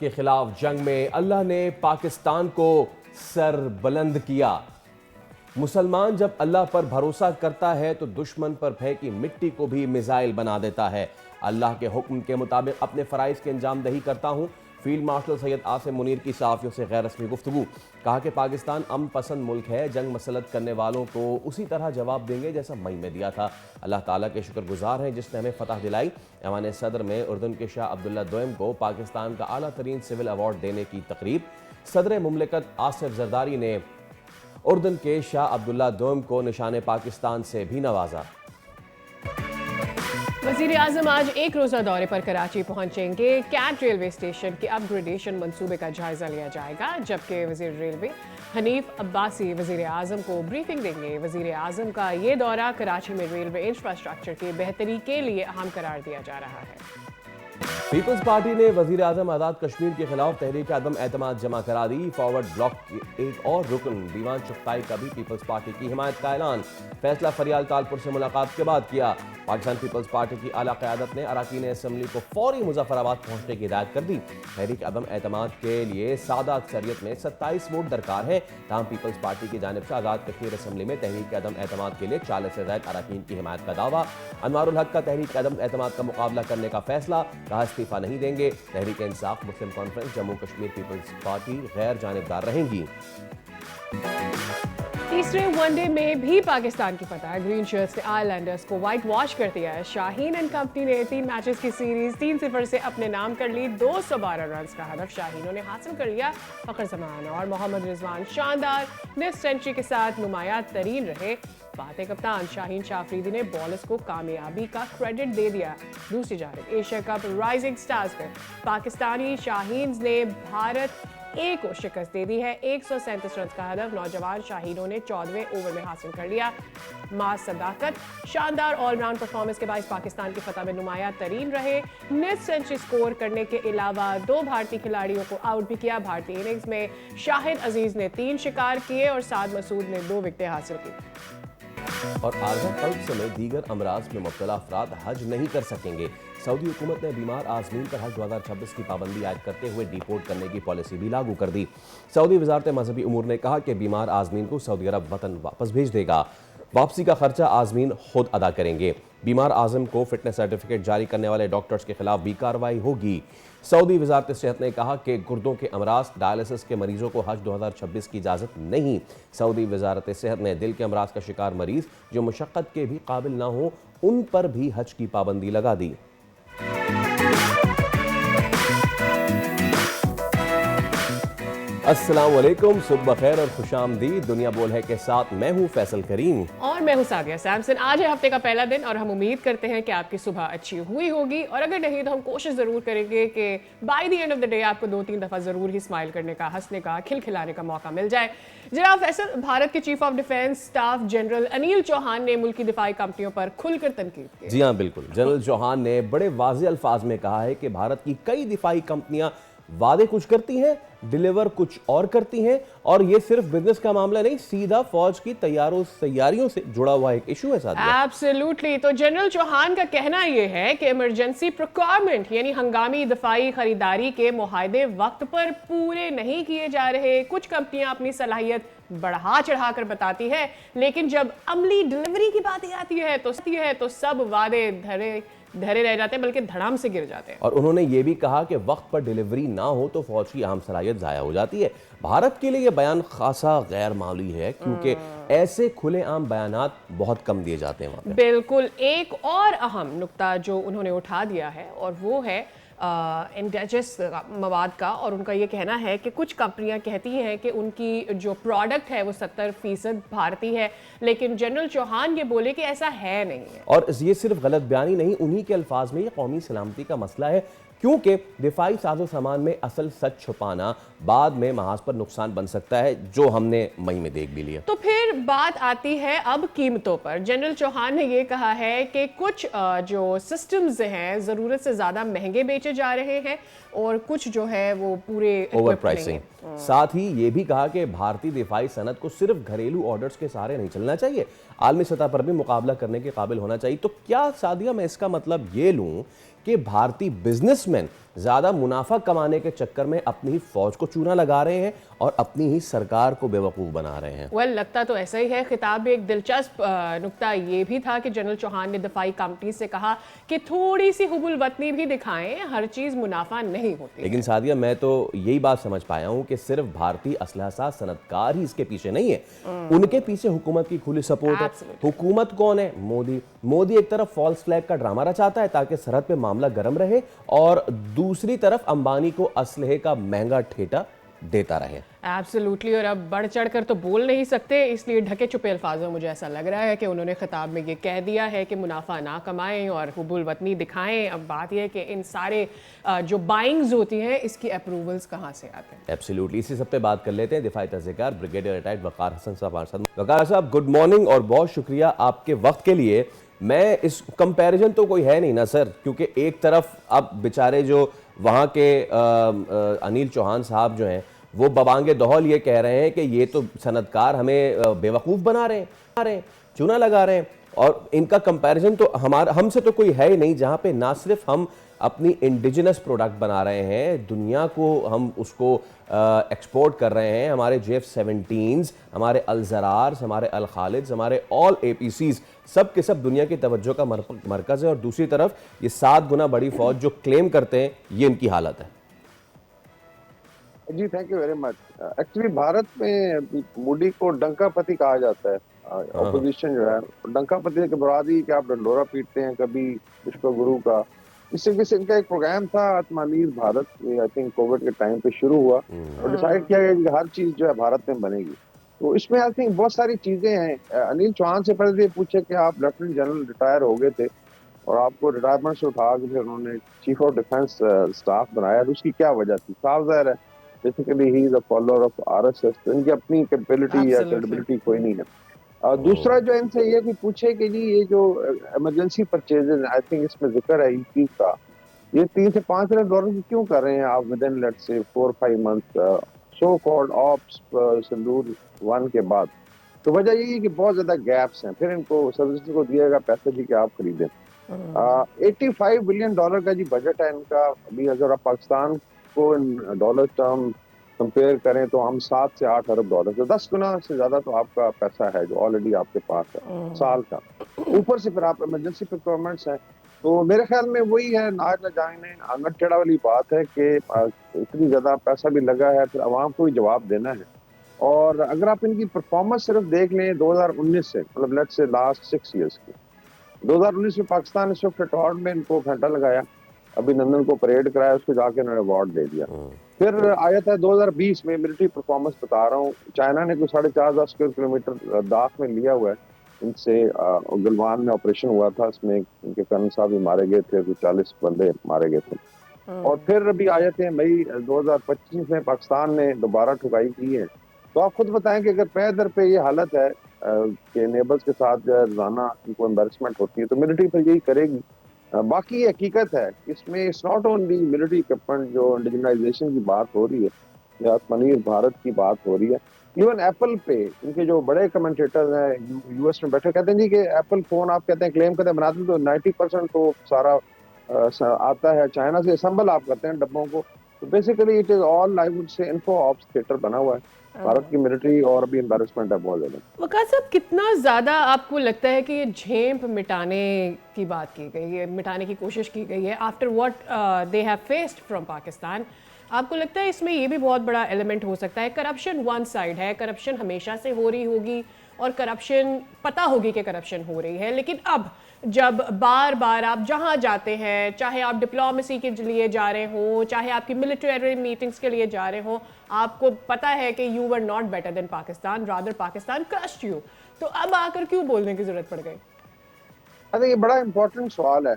के खिलाफ जंग में अल्लाह ने पाकिस्तान को सर बुलंद किया। मुसलमान जब अल्लाह पर भरोसा करता है तो दुश्मन पर फेंकी मिट्टी को भी मिसाइल बना देता है। अल्लाह के हुक्म के मुताबिक अपने फराइज की अंजामदही करता हूँ। फील्ड मार्शल सैयद आसिम मुनीर की सहाफ़ियों से गैर रस्मी गुफ्तगू। कहा कि पाकिस्तान अमन पसंद मुल्क है, जंग मसलत करने वालों को उसी तरह जवाब देंगे जैसा मई में दिया था। अल्लाह ताला के शुक्रगुजार हैं जिसने हमें फतह दिलाई। ऐवान सदर में उर्दन के शाह अब्दुल्ला दोयम को पाकिस्तान का आला तरीन सिविल अवार्ड देने की तकरीब। सदर मुमलिकत आसिफ जरदारी ने उर्दन के शाह अब्दुल्ला दोयम को निशान पाकिस्तान से भी नवाजा। वज़ीर आज़म आज एक रोज़ा दौरे पर कराची पहुंचेंगे। कैट रेलवे स्टेशन के अपग्रेडेशन मंसूबे का जायजा लिया जाएगा, जबकि वज़ीर रेलवे हनीफ अब्बासी वज़ीर आज़म को ब्रीफिंग देंगे। वज़ीर आज़म का ये दौरा कराची में रेलवे इंफ्रास्ट्रक्चर की बेहतरी के लिए अहम करार दिया जा रहा है। पीपल्स पार्टी ने वजीर आजम आज़ाद कश्मीर के खिलाफ तहरीक अदम एतमाद जमा करा दी। फॉरवर्ड ब्लॉक के एक और रुकन दीवान चुगताई का भी पीपल्स पार्टी की हिमायत का ऐलान। फैसला फरियाल तालपुर से मुलाकात के बाद किया। पाकिस्तान पीपल्स पार्टी की आला क़यादत ने अरकान असम्बली को फौरी मुजफ्फराबाद पहुंचने की हिदायत कर दी। तहरीक अदम एतमाद के लिए सादा अक्सरियत में 27 वोट दरकार है। तमाम पीपल्स पार्टी की जानिब से आज़ाद कश्मीर असम्बली में तहरीक अदम एतमाद के लिए 40 से ज़ायद अरकान की हिमायत का दावा। अनवारुल हक का तहरीक अदम एतमाद का मुकाबला करने का फैसला। कहा इस्तीफा नहीं देंगे। Tehreek Insaf Muslim Conference Jammu Kashmir peoples party गैर जानिबदार रहेंगी। तीसरे वनडे में भी पाकिस्तान की फतह। ग्रीन शर्ट्स ने आयरलैंडर्स को व्हाइट वॉश कर दिया है। शाहीन एंड कंपनी ने 3 मैचेस की सीरीज 3-0 से अपने नाम कर ली। 212 रन का हदफ शाहीनों ने हासिल कर लिया। फखर जमान और मोहम्मद रिजवान शानदार निफ्ट सेंचुरी के साथ नुमाया तरीन रहे। फाते कप्तान शाहीन शाफरीदी ने बॉलर्स को कामयाबी का क्रेडिट दे दिया। दूसरी जानिब एशिया कप राइजिंग स्टार्स में पाकिस्तानी शाहीन ने भारत ए को शिकस्त दे दी है। 137 रन का हदफ नौजवान शाहीनों ने 14वें ओवर में हासिल कर लिया। मास सदाकत शानदार ऑलराउंड परफॉर्मेंस के बायस पाकिस्तान की फतह में नुमाया तरीन रहे। निफ्ट सेंचुरी स्कोर करने के अलावा 2 भारतीय खिलाड़ियों को आउट भी किया। भारतीय इनिंग्स में शाहिद अजीज ने 3 शिकार किए और साद मसूद ने 2 विकेटें हासिल की। और आर्जा कल्ब समेत दीगर अमराज में मुब्तला अफराद हज नहीं कर सकेंगे। सऊदी हुकूमत ने बीमार आज़मीन पर हज 2026 की पाबंदी आयद करते हुए डिपोर्ट करने की पॉलिसी भी लागू कर दी। सऊदी वजारत मजहबी उमूर ने कहा कि बीमार आज़मीन को सऊदी अरब वतन वापस भेज देगा। वापसी का खर्चा आज़मीन खुद अदा करेंगे। बीमार आज़म को फिटनेस सर्टिफिकेट जारी करने वाले डॉक्टर्स के खिलाफ भी कार्रवाई होगी। सऊदी वजारत सेहत ने कहा कि गुर्दों के अमराज डायलिसिस के मरीजों को हज 2026 की इजाज़त नहीं। सऊदी वजारत सेहत ने दिल के अमराज का शिकार मरीज जो मुशक्क़त के भी काबिल ना हो उन पर भी हज की पाबंदी लगा दी। अस्सलाम वालेकुम, सुबह बखैर और खुशामदीद। दुनिया बोल है के साथ मैं हूँ फैसल करीम और मैं हूँ सादिया सैमसन। आज है हफ्ते का पहला दिन और हम उम्मीद करते हैं कि आपकी सुबह अच्छी हुई होगी, और अगर नहीं तो हम कोशिश ज़रूर करेंगे कि by the end of the day आपको 2-3 दफ़ा ज़रूर ही स्माइल करने का, हंसने का, खिलखिलाने का मौका मिल जाए। जनाब फैसल, भारत के chief of defence staff general Anil Chauhan ने मुल्की दिफाई कंपनियों पर खुलकर तनकीद की। जी हाँ, बिल्कुल। जनरल चौहान ने बड़े वाज़ेह अल्फाज में कहा है कि भारत की कई दिफाई कंपनियां वादे कुछ करती हैं, डिलीवर कुछ और करती हैं, और ये सिर्फ बिजनेस का मामला नहीं, सीधा फौज की तैयारियों से जुड़ा हुआ एक इशू है साथ। एब्सोल्युटली। तो जनरल चौहान का कहना यह है कि इमरजेंसी प्रोक्योरमेंट यानी हंगामी दफाई खरीदारी के मुआहदे वक्त पर पूरे नहीं किए जा रहे। कुछ कंपनियां अपनी सलाहियत बढ़ा चढ़ाकर बताती है, लेकिन जब अमली डिलीवरी की बात आती है तो सब वादे धरे रह जाते हैं, बल्कि धड़ाम से गिर जाते हैं। और उन्होंने ये भी कहा कि वक्त पर डिलीवरी ना हो तो फौज की अहम सलाहियत जाया हो जाती है। भारत के लिए यह बयान खासा गैर मामूली है, क्योंकि ऐसे खुलेआम बयानात बहुत कम दिए जाते हैं वहाँ पे। बिल्कुल। एक और अहम नुक्ता जो उन्होंने उठा दिया है और वो है इंडिजिनस मवाद का, और उनका ये कहना है कि कुछ कंपनियां कहती हैं कि उनकी जो प्रोडक्ट है वो 70% भारतीय है, लेकिन जनरल चौहान ये बोले कि ऐसा है नहीं है। और ये सिर्फ गलत बयानी नहीं, उन्हीं के अल्फाज में ये कौमी सलामती का मसला है, क्योंकि दिफाई साजो सामान में असल सच छुपाना बाद में महाज पर नुकसान बन सकता है, जो हमने मई में देख भी लिया। तो फिर बात आती है अब कीमतों पर। जनरल चौहान ने यह कहा है कि कुछ जो सिस्टम्स हैं ज़रूरत से ज़्यादा महंगे बेचे जा रहे हैं और कुछ जो है वो पूरे ओवर प्राइसिंग। साथ ही ये भी कहा कि भारतीय दिफाई सनत को सिर्फ घरेलू ऑर्डर्स के सहारे नहीं चलना चाहिए, आलमी सतह पर भी मुकाबला करने के काबिल होना चाहिए। तो क्या सादिया मैं इसका मतलब ये लूँ कि भारतीय बिजनेसमैन ज्यादा मुनाफा कमाने के चक्कर में अपनी ही फौज को चूना लगा रहे हैं और अपनी ही सरकार को बेवकूफ बना रहे हैं। वेल लगता तो ऐसा ही है। खिताब में एक दिलचस्प नुक्ता ये भी था कि जनरल चौहान ने दफाई कंपनी से कहा कि थोड़ी सी हुबुल वतनी भी दिखाएं, हर चीज मुनाफा नहीं होती। लेकिन सादिया, मैं तो यही बात समझ पाया हूं कि सिर्फ भारतीय असलहा सनतकार ही इसके पीछे नहीं है, उनके पीछे हुकूमत की खुली सपोर्ट है। हुकूमत कौन है? मोदी एक तरफ फॉल्स फ्लैग का ड्रामा रचाता है ताकि सरहद पे मामला गर्म रहे, और दूसरी तरफ अंबानी को असलहे का महंगा ठेटा देता रहे। एब्सोल्युटली, और अब बढ़ चढ़ कर तो बोल नहीं सकते, इसलिए ढके छुपे अल्फाजों में मुझे ऐसा लग रहा है कि उन्होंने खिताब में ये कह दिया है कि मुनाफा ना कमाएं और हुबुल वतनी दिखाएं। अब बात यह है कि इन सारे जो बाइंग्स होती हैं इसकी अप्रूवल्स कहाँ से आते हैं। एब्सोल्युटली, इसी सब पे बात कर लेते हैं। दिफाई तर्जकार ब्रिगेडियर रिटायर्ड वकार हसन साहब हमारे साथ। वकार साहब, गुड मॉर्निंग और बहुत शुक्रिया आपके वक्त के लिए। मैं इस कंपैरिजन तो कोई है नहीं ना सर, क्योंकि एक तरफ अब बेचारे जो वहाँ के अनिल चौहान साहब जो हैं वो बबांगे दौहल ये कह रहे हैं कि ये तो सनतकार हमें बेवकूफ़ बना रहे हैं, चूना लगा रहे हैं, और इनका कंपैरिजन तो हमसे तो कोई है ही नहीं, जहाँ पे ना सिर्फ हम अपनी इंडिजिनस प्रोडक्ट बना रहे हैं, दुनिया को हम उसको एक्सपोर्ट कर रहे हैं। हमारे F-17s, हमारे अल-ज़रार्स, हमारे अल-खालिद्स, हमारे ऑल APCs सब के सब दुनिया की तवज्जो का मरकज़ है, और दूसरी तरफ ये 7 गुना बड़ी फौज जो क्लेम करते हैं, ये इनकी हालत है। जी thank you very much. Actually Bharat में मोदी को डंकापति कहा जाता है। ऑपोजिशन जो है डंकापति के मुराद ही कि आप डंडोरा पीटते हैं कभी विश्व गुरु का। इससे इनका एक प्रोग्राम था आत्मनिर्भर भारत, आई थिंक कोविड के टाइम पे शुरू हुआ और डिसाइड किया गया कि हर चीज जो है भारत में बनेगी। तो इसमें आई थिंक बहुत सारी चीजें हैं। अनिल चौहान से पहले ये पूछे कि आप लेफ्टिनेंट जनरल रिटायर हो गए थे और आपको रिटायरमेंट से उठा के फिर उन्होंने चीफ ऑफ डिफेंस स्टाफ बनाया, तो उसकी क्या वजह थी? साफ जाहिर है basically he is a follower of RSS, तो इनकी अपनी कैपेबिलिटी या क्रेडिबिलिटी कोई नहीं है। दूसरा जो इनसे ये भी पूछे कि जी ये जो इमरजेंसी परचेजेज, आई थिंक इसमें जिक्र है ई का, ये 3 से 5 अरब डॉलर की क्यों कर रहे हैं आप with in let's say 4-5 month so called ops Sindoor 1 के बाद? तो वजह यही है कि बहुत ज्यादा गैप्स हैं, फिर इनको सर्विसेज को दिएगा पैसे भी कि आप खरीदें। 85 बिलियन डॉलर का जी बजट है इनका। अभी अगर आप पाकिस्तान को डॉलर टर्म कंपेयर करें तो हम 7 से 8 अरब डॉलर, तो 10 गुना से ज्यादा तो आपका पैसा है जो ऑलरेडी आपके पास है साल का। ऊपर से फिर आप इमरजेंसी प्रोक्योरमेंट्स हैं, तो मेरे ख्याल में वही है, नाज न जाने आंगन टेढ़ा वाली बात है कि इतनी ज्यादा पैसा भी लगा है, फिर आवाम को भी जवाब देना है। और अगर आप इनकी परफॉर्मेंस सिर्फ देख लें 2019 से, मतलब लेट्स से लास्ट 6 ईयर्स की, 2019 में पाकिस्तान ने स्विफ्ट अवार्ड में इनको घंटा लगाया, अभिनंदन को परेड कराया, उसको जाके उन्होंने अवार्ड दे दिया। फिर आया था 2020 में, मिलिट्री परफॉर्मेंस बता रहा हूँ, चाइना ने कोई 4.5 स्क्वायर किलोमीटर लद्दाख में लिया हुआ है इनसे। गलवान में ऑपरेशन हुआ था, इसमें इनके कर्नल साहब भी मारे गए थे, 40 बंदे मारे गए थे। और फिर अभी आए थे मई 2025 में पाकिस्तान ने दोबारा ठुकाई की है। तो आप खुद बताएं कि अगर पे दर पे ये हालत है कि नेबल्स के साथ रोजाना इनको एम्बेरसमेंट होती है, तो मिलिट्री फिर यही करेगी। बाकी ये हकीकत है, इसमें it's not only military equipment, जो इंडिजिनाइजेशन की बात हो रही है या आत्मनिर्भर भारत की बात हो रही है। इवन एप्पल पे इनके जो बड़े कमेंटेटर्स हैं US में बैठे कहते हैं जी कि एप्पल फोन आप कहते हैं क्लेम करते हैं बनाते हैं तो 90% तो सारा आता है चाइना से, असेंबल आप करते हैं डब्बों को। तो basically it is all I would say info ops theatre बना हुआ है भारत की मिलिट्री, और भी एम्बेरसमेंट है बहुत ज्यादा। वकार साहब, कितना ज़्यादा आपको लगता है कि ये झेंप मिटाने की बात की गई है, मिटाने की कोशिश की गई है after what they have faced from Pakistan? आपको लगता है इसमें ये भी बहुत बड़ा एलिमेंट हो सकता है? करप्शन वन साइड है, करप्शन हमेशा से हो रही होगी और करप्शन पता होगी कि करप्शन हो रही है, लेकिन अब जब बार बार आप जहां जाते हैं, चाहे आप डिप्लोमेसी के लिए जा रहे हो, चाहे आपकी मिलिट्री मीटिंग्स के लिए जा रहे हो, आपको पता है कि you were not better than Pakistan, rather Pakistan crushed you, तो अब आकर क्यों बोलने की जरूरत पड़ गई? अरे ये बड़ा इंपॉर्टेंट सवाल है।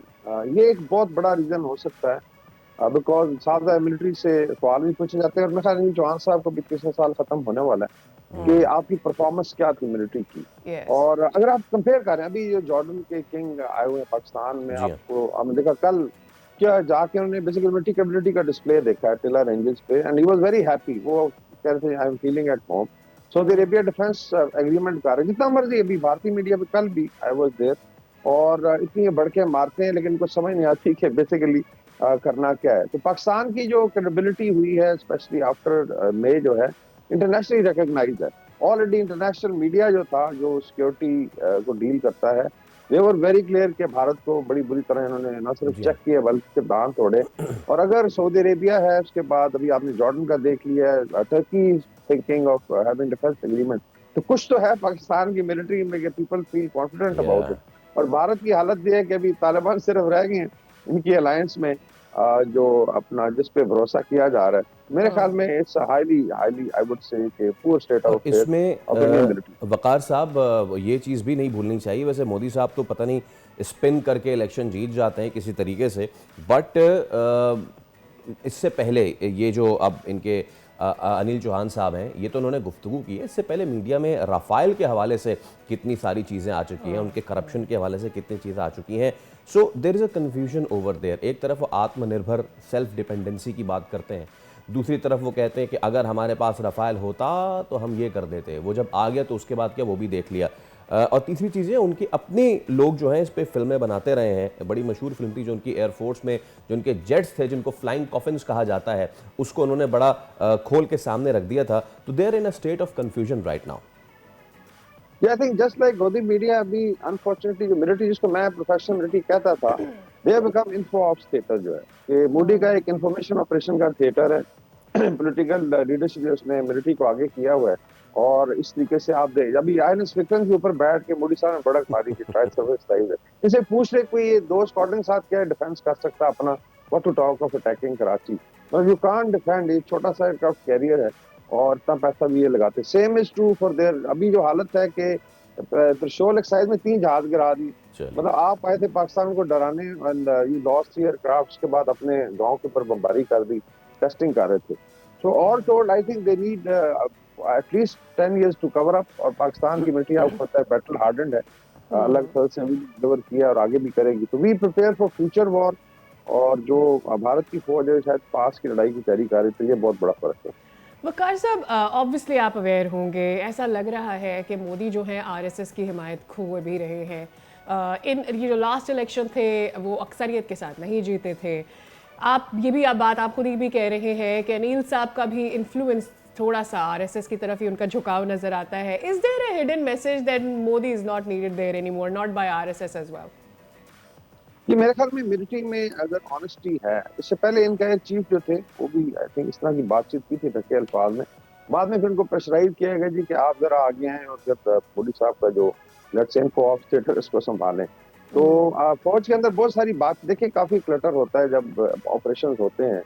ये एक बहुत बड़ा रीजन हो सकता है, बिकॉज साथ मिलिट्री से सवाल भी पूछे जाते हैं। और मेरे ख्याल चौहान साहब को भी 3 साल खत्म होने वाला है कि आपकी परफॉर्मेंस क्या थी मिलिट्री की। और अगर आप कंपेयर करें, अभी जो जॉर्डन के किंग आए हुए हैं पाकिस्तान में, आपको हमने देखा कल क्या जाके उन्होंने बेसिकली मिलिट्री कैपेबिलिटी का डिस्प्ले देखा है टिला रेंजेस पे, and he was very happy. वो कह रहे थे I am feeling at home. Saudi Arabia defence agreement कर रहे, जितना मर्जी, अभी भारतीय मीडिया पे कल भी आई वाज देयर, और इतनी बढ़ के मारते हैं, लेकिन इनको समझ नहीं आती कि बेसिकली करना क्या है। तो पाकिस्तान की जो क्रेडिबिलिटी हुई है स्पेशली आफ्टर मई जो है, इंटरनेशनली रिकॉग्नाइज्ड है। ऑलरेडी इंटरनेशनल मीडिया जो था, जो सिक्योरिटी को डील करता है, दे वर वेरी क्लियर कि भारत को बड़ी बुरी तरह इन्होंने न सिर्फ जी चेक किया बल्कि दांत तोड़े। और अगर सऊदी अरेबिया है, उसके बाद अभी आपने जॉर्डन का देख लिया है, Turkey thinking of having defence agreement, तो कुछ तो है पाकिस्तान की मिलिट्री में कि पीपल फील कॉन्फिडेंट अबाउट या इट। और भारत की हालत ये है कि अभी तालिबान सिर्फ रह गए हैं इनकी अलायंस में, जो अपना जिस पे भरोसा किया जा रहा है। मेरे ख्याल में it's highly highly I would say कि पुअर स्टेट और ऑफ अफेयर इसमें ऑफ इंडियन मिलिट्री। वकार साहब ये चीज़ भी नहीं भूलनी चाहिए, वैसे मोदी साहब तो पता नहीं स्पिन करके इलेक्शन जीत जाते हैं किसी तरीके से, बट इससे पहले ये जो अब इनके अनिल चौहान साहब हैं, ये तो उन्होंने गुफ्तगू की है, इससे पहले मीडिया में राफेल के हवाले से कितनी सारी चीज़ें आ चुकी हैं, उनके करप्शन के हवाले से कितनी चीज़ें आ चुकी हैं। So there is a confusion over there. एक तरफ वो आत्मनिर्भर सेल्फ डिपेंडेंसी की बात करते हैं, दूसरी तरफ वो कहते हैं कि अगर हमारे पास राफेल होता तो हम ये कर देते, वो जब आ गया तो उसके बाद क्या वो भी देख लिया। और तीसरी चीज़ है, उनकी अपने लोग जो हैं इस पे फिल्में बनाते रहे हैं। बड़ी मशहूर फिल्म थी जो उनकी एयरफोर्स में जो उनके जेट्स थे, जिनको फ्लाइंग कॉफिन्स कहा जाता है, उसको उन्होंने बड़ा खोल के सामने रख दिया था। तो they are in a state of confusion right now. I think just like godi media अभी अनफॉर्चुनेटली जो मिलिट्री, जिसको मैं प्रोफेशनल मिलिट्री कहता था, they have become info ops theatre जो है, कि मोदी का एक इंफॉर्मेशन ऑपरेशन का थिएटर है। पॉलिटिकल लीडरशिप जो उसने मिलिट्री को आगे किया हुआ है। और इस तरीके से आप देख, अभी आईएनएस विक्रम के ऊपर बैठ के मोदी साहब ने बड़क मारी थी, ट्राई सर्विस साइज है। इसे पूछ रहे कोई ये दो स्क्वाड्रन साथ क्या डिफेंस कर सकता अपना, what to talk of attacking Karachi, मतलब यू कांट डिफेंड। एक छोटा सा एयरक्राफ्ट कैरियर है और इतना पैसा भी ये लगाते। Same is true for their. अभी जो हालत है कि त्रिशूल एक्सरसाइज में 3 जहाज गिरा दी, मतलब आप आए थे पाकिस्तान को डराने, एंड यू लॉस्ट एयरक्राफ्ट के बाद अपने गांव के ऊपर बमबारी कर दी, टेस्टिंग कर रहे थे। So all told I think they need at least 10 years to cover up. और पाकिस्तान की मिलिट्री आपको पता है बैटल हार्डेंड है, अलग तरह से भी डिलीवर किया और आगे भी करेगी। तो we prepare for future war. और जो भारत की फौज है शायद पास की लड़ाई की तैयारी कर रही, तो ये बहुत बड़ा फर्क है। वकार साहब, ऑब्वियसली आप अवेयर होंगे, ऐसा लग रहा है कि मोदी जो हैं आरएसएस की हिमायत खो भी रहे हैं। इन ये जो लास्ट इलेक्शन थे वो अक्सरियत के साथ नहीं जीते थे। आप बात आप खुद ही भी कह रहे हैं कि अनिल साहब का भी इन्फ्लुएंस थोड़ा सा आरएसएस की तरफ ही उनका झुकाव नजर आता है। Is there a hidden message that Modi is not needed there anymore, not by RSS as well? ये मेरे ख्याल में मिलिट्री में अगर ऑनेस्टी है, इससे पहले इनका एक चीफ जो थे वो भी आई थिंक इस तरह की बातचीत की थी ढके अल्फाज में। बाद में फिर उनको प्रेशराइज किया गया जी कि आप जरा आगे हैं और जब मोदी साहब का जो लेट्स से इनको ऑफ थिएटर इसको संभालें। तो फौज के अंदर बहुत सारी बात देखिए, काफी क्लटर होता है जब ऑपरेशन होते हैं,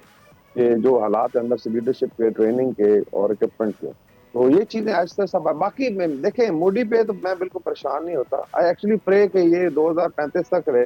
कि जो हालात अंदर से लीडरशिप के, ट्रेनिंग के और इक्विपमेंट के, तो ये चीजें आहिस्ता सब। बाकी देखें मोदी पे तो मैं बिल्कुल परेशान नहीं होता। आई एक्चुअली प्रे कि ये 2035 तक रहे,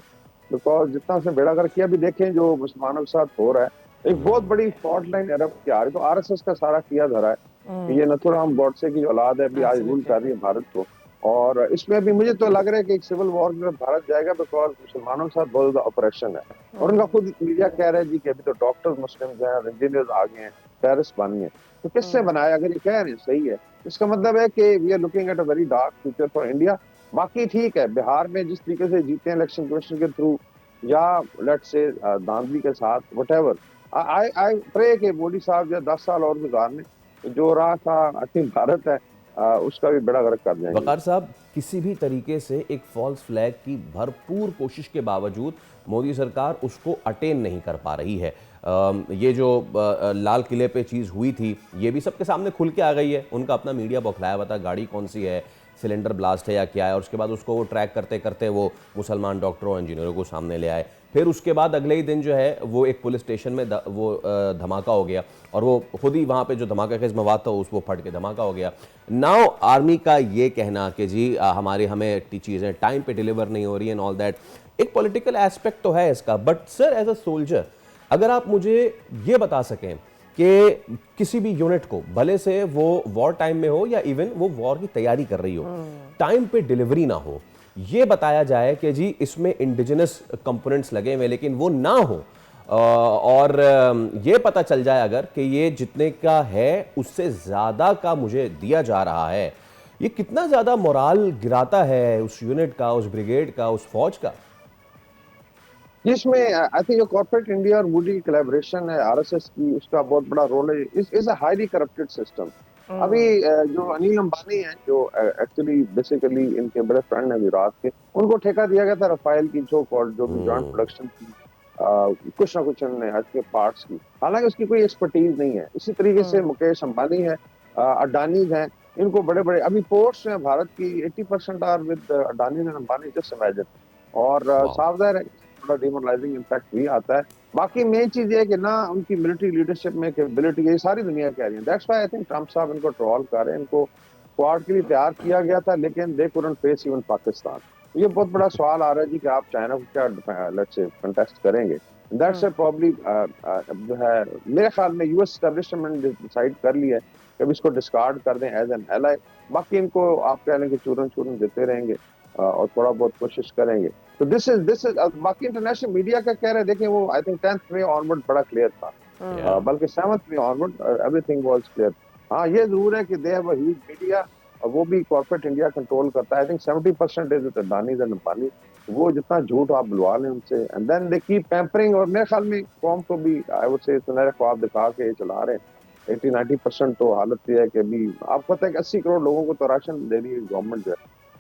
बिकॉज जितना से बेड़ा कर किया, भी देखें जो मुसलमानों के साथ हो रहा है, एक बहुत बड़ी फॉल्ट लाइन एरप्ट की आ रही। तो आरएसएस का सारा किया धरा है। ये नथुराम गॉडसे की जो औलाद है अभी आज रूल कर रही है भारत को। और इसमें भी मुझे तो लग रहा है कि एक सिविल वॉर की तरफ भारत जाएगा, बिकॉज मुसलमानों के साथ बहुत ज्यादा ऑपरेशन है। और उनका खुद मीडिया कह रहा है जी कि अभी तो डॉक्टर मुस्लिम हैं, इंजीनियर आ गए हैं, टेररिस्ट बन गए। तो किससे बनाया? अगर ये कह रहे हैं सही है, इसका मतलब है कि we are looking at a very dark future for India. बाकी ठीक है, बिहार में जिस तरीके से जीते हैं इलेक्शन कमीशन के थ्रू, या लेट्स से धांधली के साथ, व्हाटएवर, आई प्रे कि मोदी साहब जो 10 साल और गुजारने, जो रहा था आई थिंक भारत है उसका भी बड़ा गर्क कर जाएंगे। वकार साहब, किसी भी तरीके से एक फॉल्स फ्लैग की भरपूर कोशिश के बावजूद मोदी सरकार उसको अटेन नहीं कर पा रही है। ये जो लाल किले पे चीज़ हुई थी, ये भी सबके सामने खुल के आ गई है। उनका अपना मीडिया बौखलाया हुआ था, गाड़ी कौन सी है, सिलेंडर ब्लास्ट है या क्या है, और उसके बाद उसको वो ट्रैक करते करते वो मुसलमान डॉक्टरों इंजीनियरों को सामने ले आए। फिर उसके बाद अगले ही दिन जो है वो एक पुलिस स्टेशन में धमाका हो गया, और वो खुद ही वहाँ पे जो धमाका का मवाद था उस वो फट के धमाका हो गया। नाउ आर्मी का ये कहना कि जी हमें चीज़ें टाइम पे डिलीवर नहीं हो रही एंड ऑल दैट, एक पॉलिटिकल एस्पेक्ट तो है इसका। But sir, as a soldier, अगर आप मुझे ये बता सकें कि किसी भी यूनिट को, भले से वो वॉर टाइम में हो या इवन वो वॉर की तैयारी कर रही हो, टाइम पे डिलीवरी ना हो, ये बताया जाए कि जी इसमें इंडिजिनस कंपोनेंट्स लगे हुए लेकिन वो ना हो, और ये पता चल जाए अगर कि ये जितने का है उससे ज़्यादा का मुझे दिया जा रहा है, ये कितना ज्यादा मोराल गिराता है उस यूनिट का, उस ब्रिगेड का, उस फौज का? जिसमें आई थिंक जो कॉर्पोरेट इंडिया और मूडी की कोलैबोरेशन है आरएसएस की, उसका बहुत बड़ा रोल है। Is a highly corrupted system. अभी जो अनिल अंबानी है, जो एक्चुअली बेसिकली इनके बड़े फ्रेंड है विराट के, उनको ठेका दिया गया था रफाइल की जो भी जॉइंट प्रोडक्शन की कुछ ना कुछ उन्होंने हज के पार्ट्स की, हालांकि उसकी कोई एक्सपर्टीज नहीं है। इसी तरीके से मुकेश अंबानी है, अडानीज हैं, इनको बड़े बड़े अभी पोर्ट्स हैं भारत की 80% are with Adani and Ambani, just imagine. और वाह। साफ ज़ाहिर है थोड़ा डिमोरलाइजिंग इम्पैक्ट भी आता है। बाकी मेन चीज ये है कि ना उनकी मिलिट्री लीडरशिप में कैपेबिलिटी, ये सारी दुनिया कह रही है। That's why I think Trump साहब इनको ट्रोल कर रहे हैं। इनको क्वाड के लिए तैयार किया गया था, लेकिन they couldn't face even Pakistan. ये बहुत बड़ा सवाल आ रहा है जी कि आप चाइना को क्या लेट्स से कंटेस्ट करेंगे। दैट्स प्रॉब्ली जो है मेरे ख्याल में यूएस एस्टैब्लिशमेंट डिसाइड कर लिया है कि अब इसको डिस्कार्ड कर दें एज एन एलाई। बाकी इनको आप कह लें कि चूरन चूरन देते रहेंगे और थोड़ा बहुत कोशिश करेंगे। तो दिस इज बाकी इंटरनेशनल मीडिया का कह रहे हैं, देखें वो आई थिंक 10th में ऑनवर्ड बड़ा क्लियर था, बल्कि 7th में ऑनवर्ड एवरीथिंग वाज क्लियर। हाँ ये जरूर है कि they have a huge media, वो भी कॉर्पोरेट इंडिया कंट्रोल करता है। I think 70% is Adani and Ambani. वो जितना झूठ आप बुलवा लें उनसे, and then they keep pampering. और मेरे ख्याल में कौम को भी आई वुड से सुनहरे ख्वाब दिखा के चला रहे हैं। 80-90% तो हालत ये है कि अभी आपको पता है कि 80 करोड़ लोगों को तो राशन दे रही है गवर्नमेंट जो है।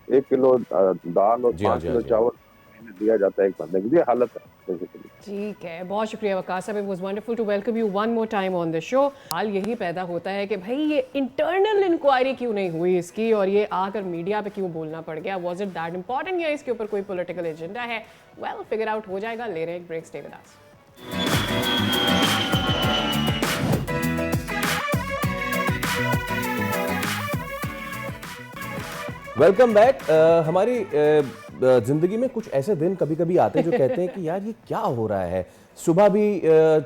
1 किलो दाल और 5 किलो चावल दिया जाता है एक बंदे की। ये हालत है बेसिकली। ठीक है, बहुत शुक्रिया वकास साहब। It was wonderful to welcome you one more time on the show. हाल यही पैदा होता है कि भाई ये इंटरनल इंक्वायरी क्यों नहीं हुई इसकी, और ये आकर मीडिया पे क्यों बोलना पड़ गया? वाज इट दैट इंपॉर्टेंट या इसके ऊपर कोई पॉलिटिकल एजेंडा है? वेल फिगर आउट हो जाएगा। ले रहे हैं एक break, stay with us. Welcome back. हमारी जिंदगी में कुछ ऐसे दिन कभी कभी आते हैं जो कहते हैं कि यार ये क्या हो रहा है। सुबह भी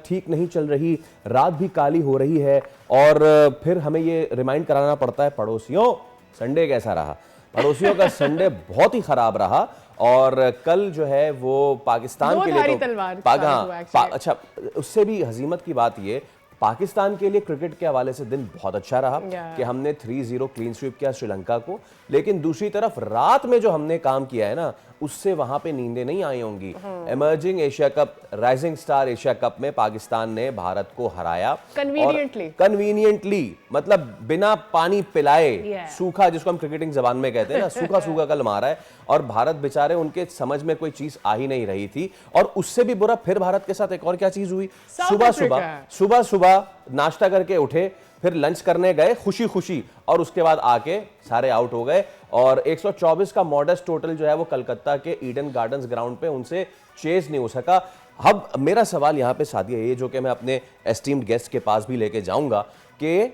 ठीक नहीं चल रही, रात भी काली हो रही है, और फिर हमें ये रिमाइंड कराना पड़ता है, पड़ोसियों संडे कैसा रहा। पड़ोसियों का संडे बहुत ही खराब रहा। और कल जो है वो पाकिस्तान के लिए तो अच्छा, उससे भी हजीमत की बात ये, पाकिस्तान के लिए क्रिकेट के हवाले से दिन बहुत अच्छा रहा कि हमने 3-0 क्लीन स्वीप किया श्रीलंका को। लेकिन दूसरी तरफ रात में जो हमने काम किया है ना, उससे वहां पे नींदें नहीं आई होंगी। Emerging Asia cup, rising star Asia cup में पाकिस्तान ने भारत को हराया कन्वीनियंटली, मतलब बिना पानी पिलाए। सूखा, जिसको हम क्रिकेटिंग जबान में कहते हैं ना, सूखा सूखा कल मारा है। और भारत बेचारे, उनके समझ में कोई चीज आ ही नहीं रही थी। और उससे भी बुरा फिर भारत के साथ एक और क्या चीज हुई, सुबह सुबह नाश्ता करके उठे, फिर लंच करने गए खुशी खुशी, और उसके बाद आके सारे आउट हो गए। और 124 का मॉडेस्ट टोटल जो है वो कलकत्ता के ईडन गार्डन्स ग्राउंड पे उनसे चेज नहीं हो सका। अब मेरा सवाल यहां पे सादिया ये, जो कि मैं अपने एस्टीम्ड गेस्ट के पास भी लेके जाऊंगा, कि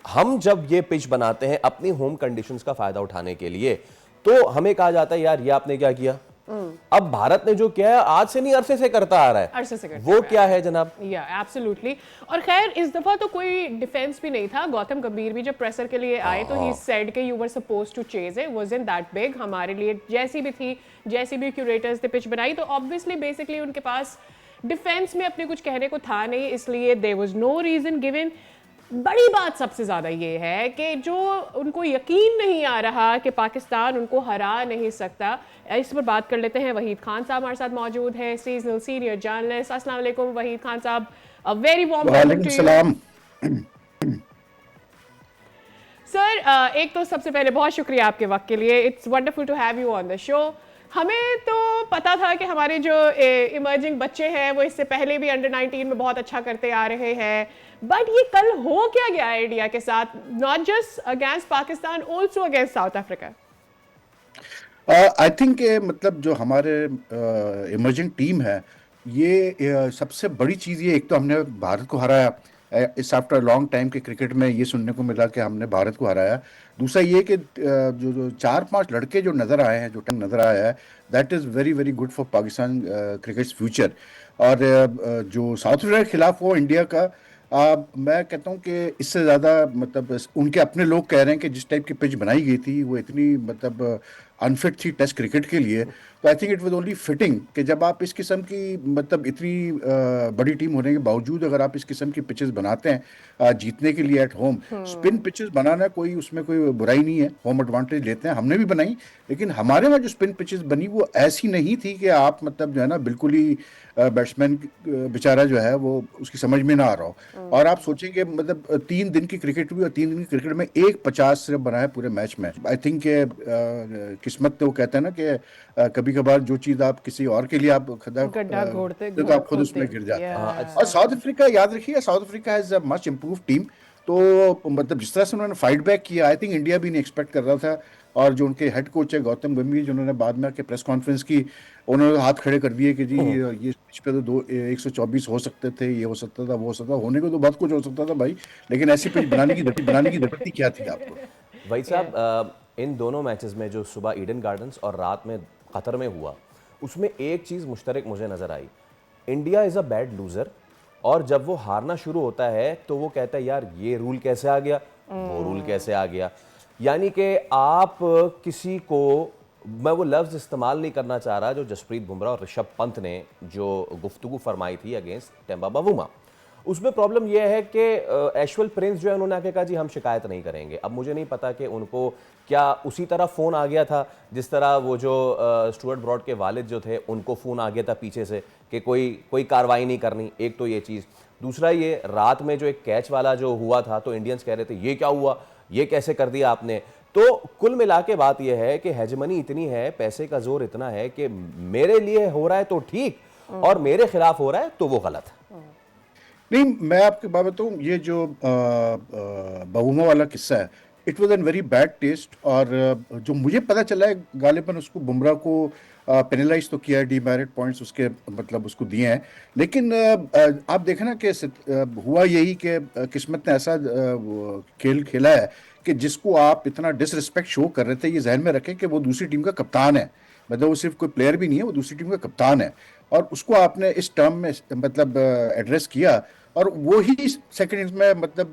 हम जब ये पिच बनाते हैं अपनी होम कंडीशंस का फायदा उठाने के लिए, तो हमें कहा जाता है यार ये आपने क्या किया। अब भारत ने जो किया है आज से नहीं, अरसे से करता आ रहा है। अरसे से करता वो क्या है जनाब? या एब्सोल्युटली। और खैर इस दफा तो कोई डिफेंस भी नहीं था। गौतम गंभीर भी जब प्रेसर के लिए आए तो ही सेड के you were supposed to chase it, wasn't that big. हमारे लिए जैसी भी थी, जैसी भी क्यूरेटर्स ने पिच बनाई, तो ऑब्वियसली बेसिकली उनके पास डिफेंस में अपने कुछ कहने को था नहीं, इसलिए there was no reason given. बड़ी बात सबसे ज़्यादा ये है कि जो उनको यकीन नहीं आ रहा कि पाकिस्तान उनको हरा नहीं सकता। इस पर बात कर लेते हैं। वहीद खान साहब हमारे साथ मौजूद हैं, सीजनल सीनियर जर्नलिस्ट। अस्सलाम वालेकुम वहीद खान साहब, a very warm welcome to you sir. एक तो सबसे पहले बहुत शुक्रिया आपके वक्त के लिए। It's wonderful to have you on the show. हमें तो पता था कि हमारे जो इमर्जिंग बच्चे हैं वो इससे पहले भी अंडर 19 में बहुत अच्छा करते आ रहे हैं, बट ये कल हो क्या गया इंडिया के साथ, not just against Pakistan, also against south Africa? I think मतलब जो हमारे इमर्जिंग टीम है, ये सबसे बड़ी चीज़ ये, एक तो हमने भारत को हराया इस आफ्टर लॉन्ग टाइम के क्रिकेट में ये सुनने को मिला कि हमने भारत को हराया। दूसरा ये कि जो 4-5 लड़के जो नज़र आए हैं, जो टंग नज़र आया है, that is very very good for Pakistan crickets future. और जो साउथ अफ्रीका के खिलाफ वो इंडिया का, मैं कहता हूँ कि इससे ज़्यादा मतलब उनके अपने लोग कह रहे हैं कि जिस टाइप की पिच बनाई गई थी वो इतनी मतलब अनफिट थी टेस्ट क्रिकेट के लिए, तो I think it was only fitting कि जब आप इस किस्म की मतलब इतनी बड़ी टीम होने के बावजूद अगर आप इस किस्म की पिचेस बनाते हैं जीतने के लिए एट होम, स्पिन पिचेस बनाना कोई उसमें कोई बुराई नहीं है, होम एडवांटेज लेते हैं, हमने भी बनाई, लेकिन हमारे वहाँ जो स्पिन पिचेस बनी वो ऐसी नहीं थी कि आप मतलब जो है ना बिल्कुल ही बैट्समैन बेचारा जो है वो उसकी समझ में ना आ रहा हो। और आप सोचेंगे मतलब 3 दिन की क्रिकेट हुई और 3 दिन की क्रिकेट में एक 50 सिर्फ बना है पूरे मैच में। आई थिंक किस्मत, तो वो कहते हैं ना कि कभी कभार जो चीज आप किसी और के लिए आप गड्ढा घोड़ते तो आप खुद उसमें गिर जाते हैं। Yes. और साउथ अफ्रीका, याद रखिए south Africa has a much improve team, तो मतलब जिस तरह से उन्होंने फाइट बैक किया आई थिंक इंडिया भी नहीं एक्सपेक्ट कर रहा था। और जो उनके हेड कोच है गौतम गंभीर, जिन्होंने बाद में आके प्रेस कॉन्फ्रेंस की, उन्होंने हाथ खड़े कर दिए कि जी ये पिच पे तो 124 हो सकते थे, ये हो सकता था, वो हो सकता था, होने को तो बहुत कुछ हो सकता था भाई, लेकिन ऐसी पिच बनाने की जरूरत ही क्या थी आपको। भाई साहब, इन दोनों मैचेस में जो सुबह ईडन गार्डन्स और रात में कतर में हुआ, उसमें एक चीज़ मुश्तरक मुझे नज़र आई, India is a bad loser. और जब वो हारना शुरू होता है तो वो कहता है यार ये रूल कैसे आ गया, वो रूल कैसे आ गया। यानी कि आप किसी को, मैं वो लफ्ज़ इस्तेमाल नहीं करना चाह रहा जो जसप्रीत बुमराह और ऋषभ पंत ने जो गुफ्तगू फरमाई थी अगेंस्ट टेम्बा बावुमा, उसमें प्रॉब्लम यह है कि ऐश्वर्य प्रिंस जो है उन्होंने आके कहा जी हम शिकायत नहीं करेंगे। अब मुझे नहीं पता कि उनको क्या उसी तरह फ़ोन आ गया था जिस तरह वो जो स्टुअर्ट ब्रॉड के वालिद जो थे उनको फ़ोन आ गया था पीछे से कि कोई कार्रवाई नहीं करनी। एक तो ये चीज़, दूसरा ये रात में जो एक कैच वाला जो हुआ था तो इंडियंस कह रहे थे ये क्या हुआ, ये कैसे कर दिया आपने। तो कुल मिला के बात यह है कि हेजमनी इतनी है, पैसे का जोर इतना है कि मेरे लिए हो रहा है तो ठीक और मेरे खिलाफ हो रहा है तो वो गलत। नहीं, मैं आपके बात बताऊं, ये जो बवुमा वाला किस्सा है, it was an very bad taste. और जो मुझे पता चला है गालिबन उसको बुमराह को पेनलाइज तो किया है, डीमेरिट पॉइंट्स उसके मतलब उसको दिए हैं, लेकिन आप देखें ना कि हुआ यही कि किस्मत ने ऐसा खेल खेला है कि जिसको आप इतना डिसरिस्पेक्ट शो कर रहे थे, ये जहन में रखें कि वो दूसरी टीम का कप्तान है, मतलब वो सिर्फ कोई प्लेयर भी नहीं है, वो दूसरी टीम का कप्तान है, और उसको आपने इस टर्म में मतलब एड्रेस किया, और वो ही सेकंड इनिंग्स में मतलब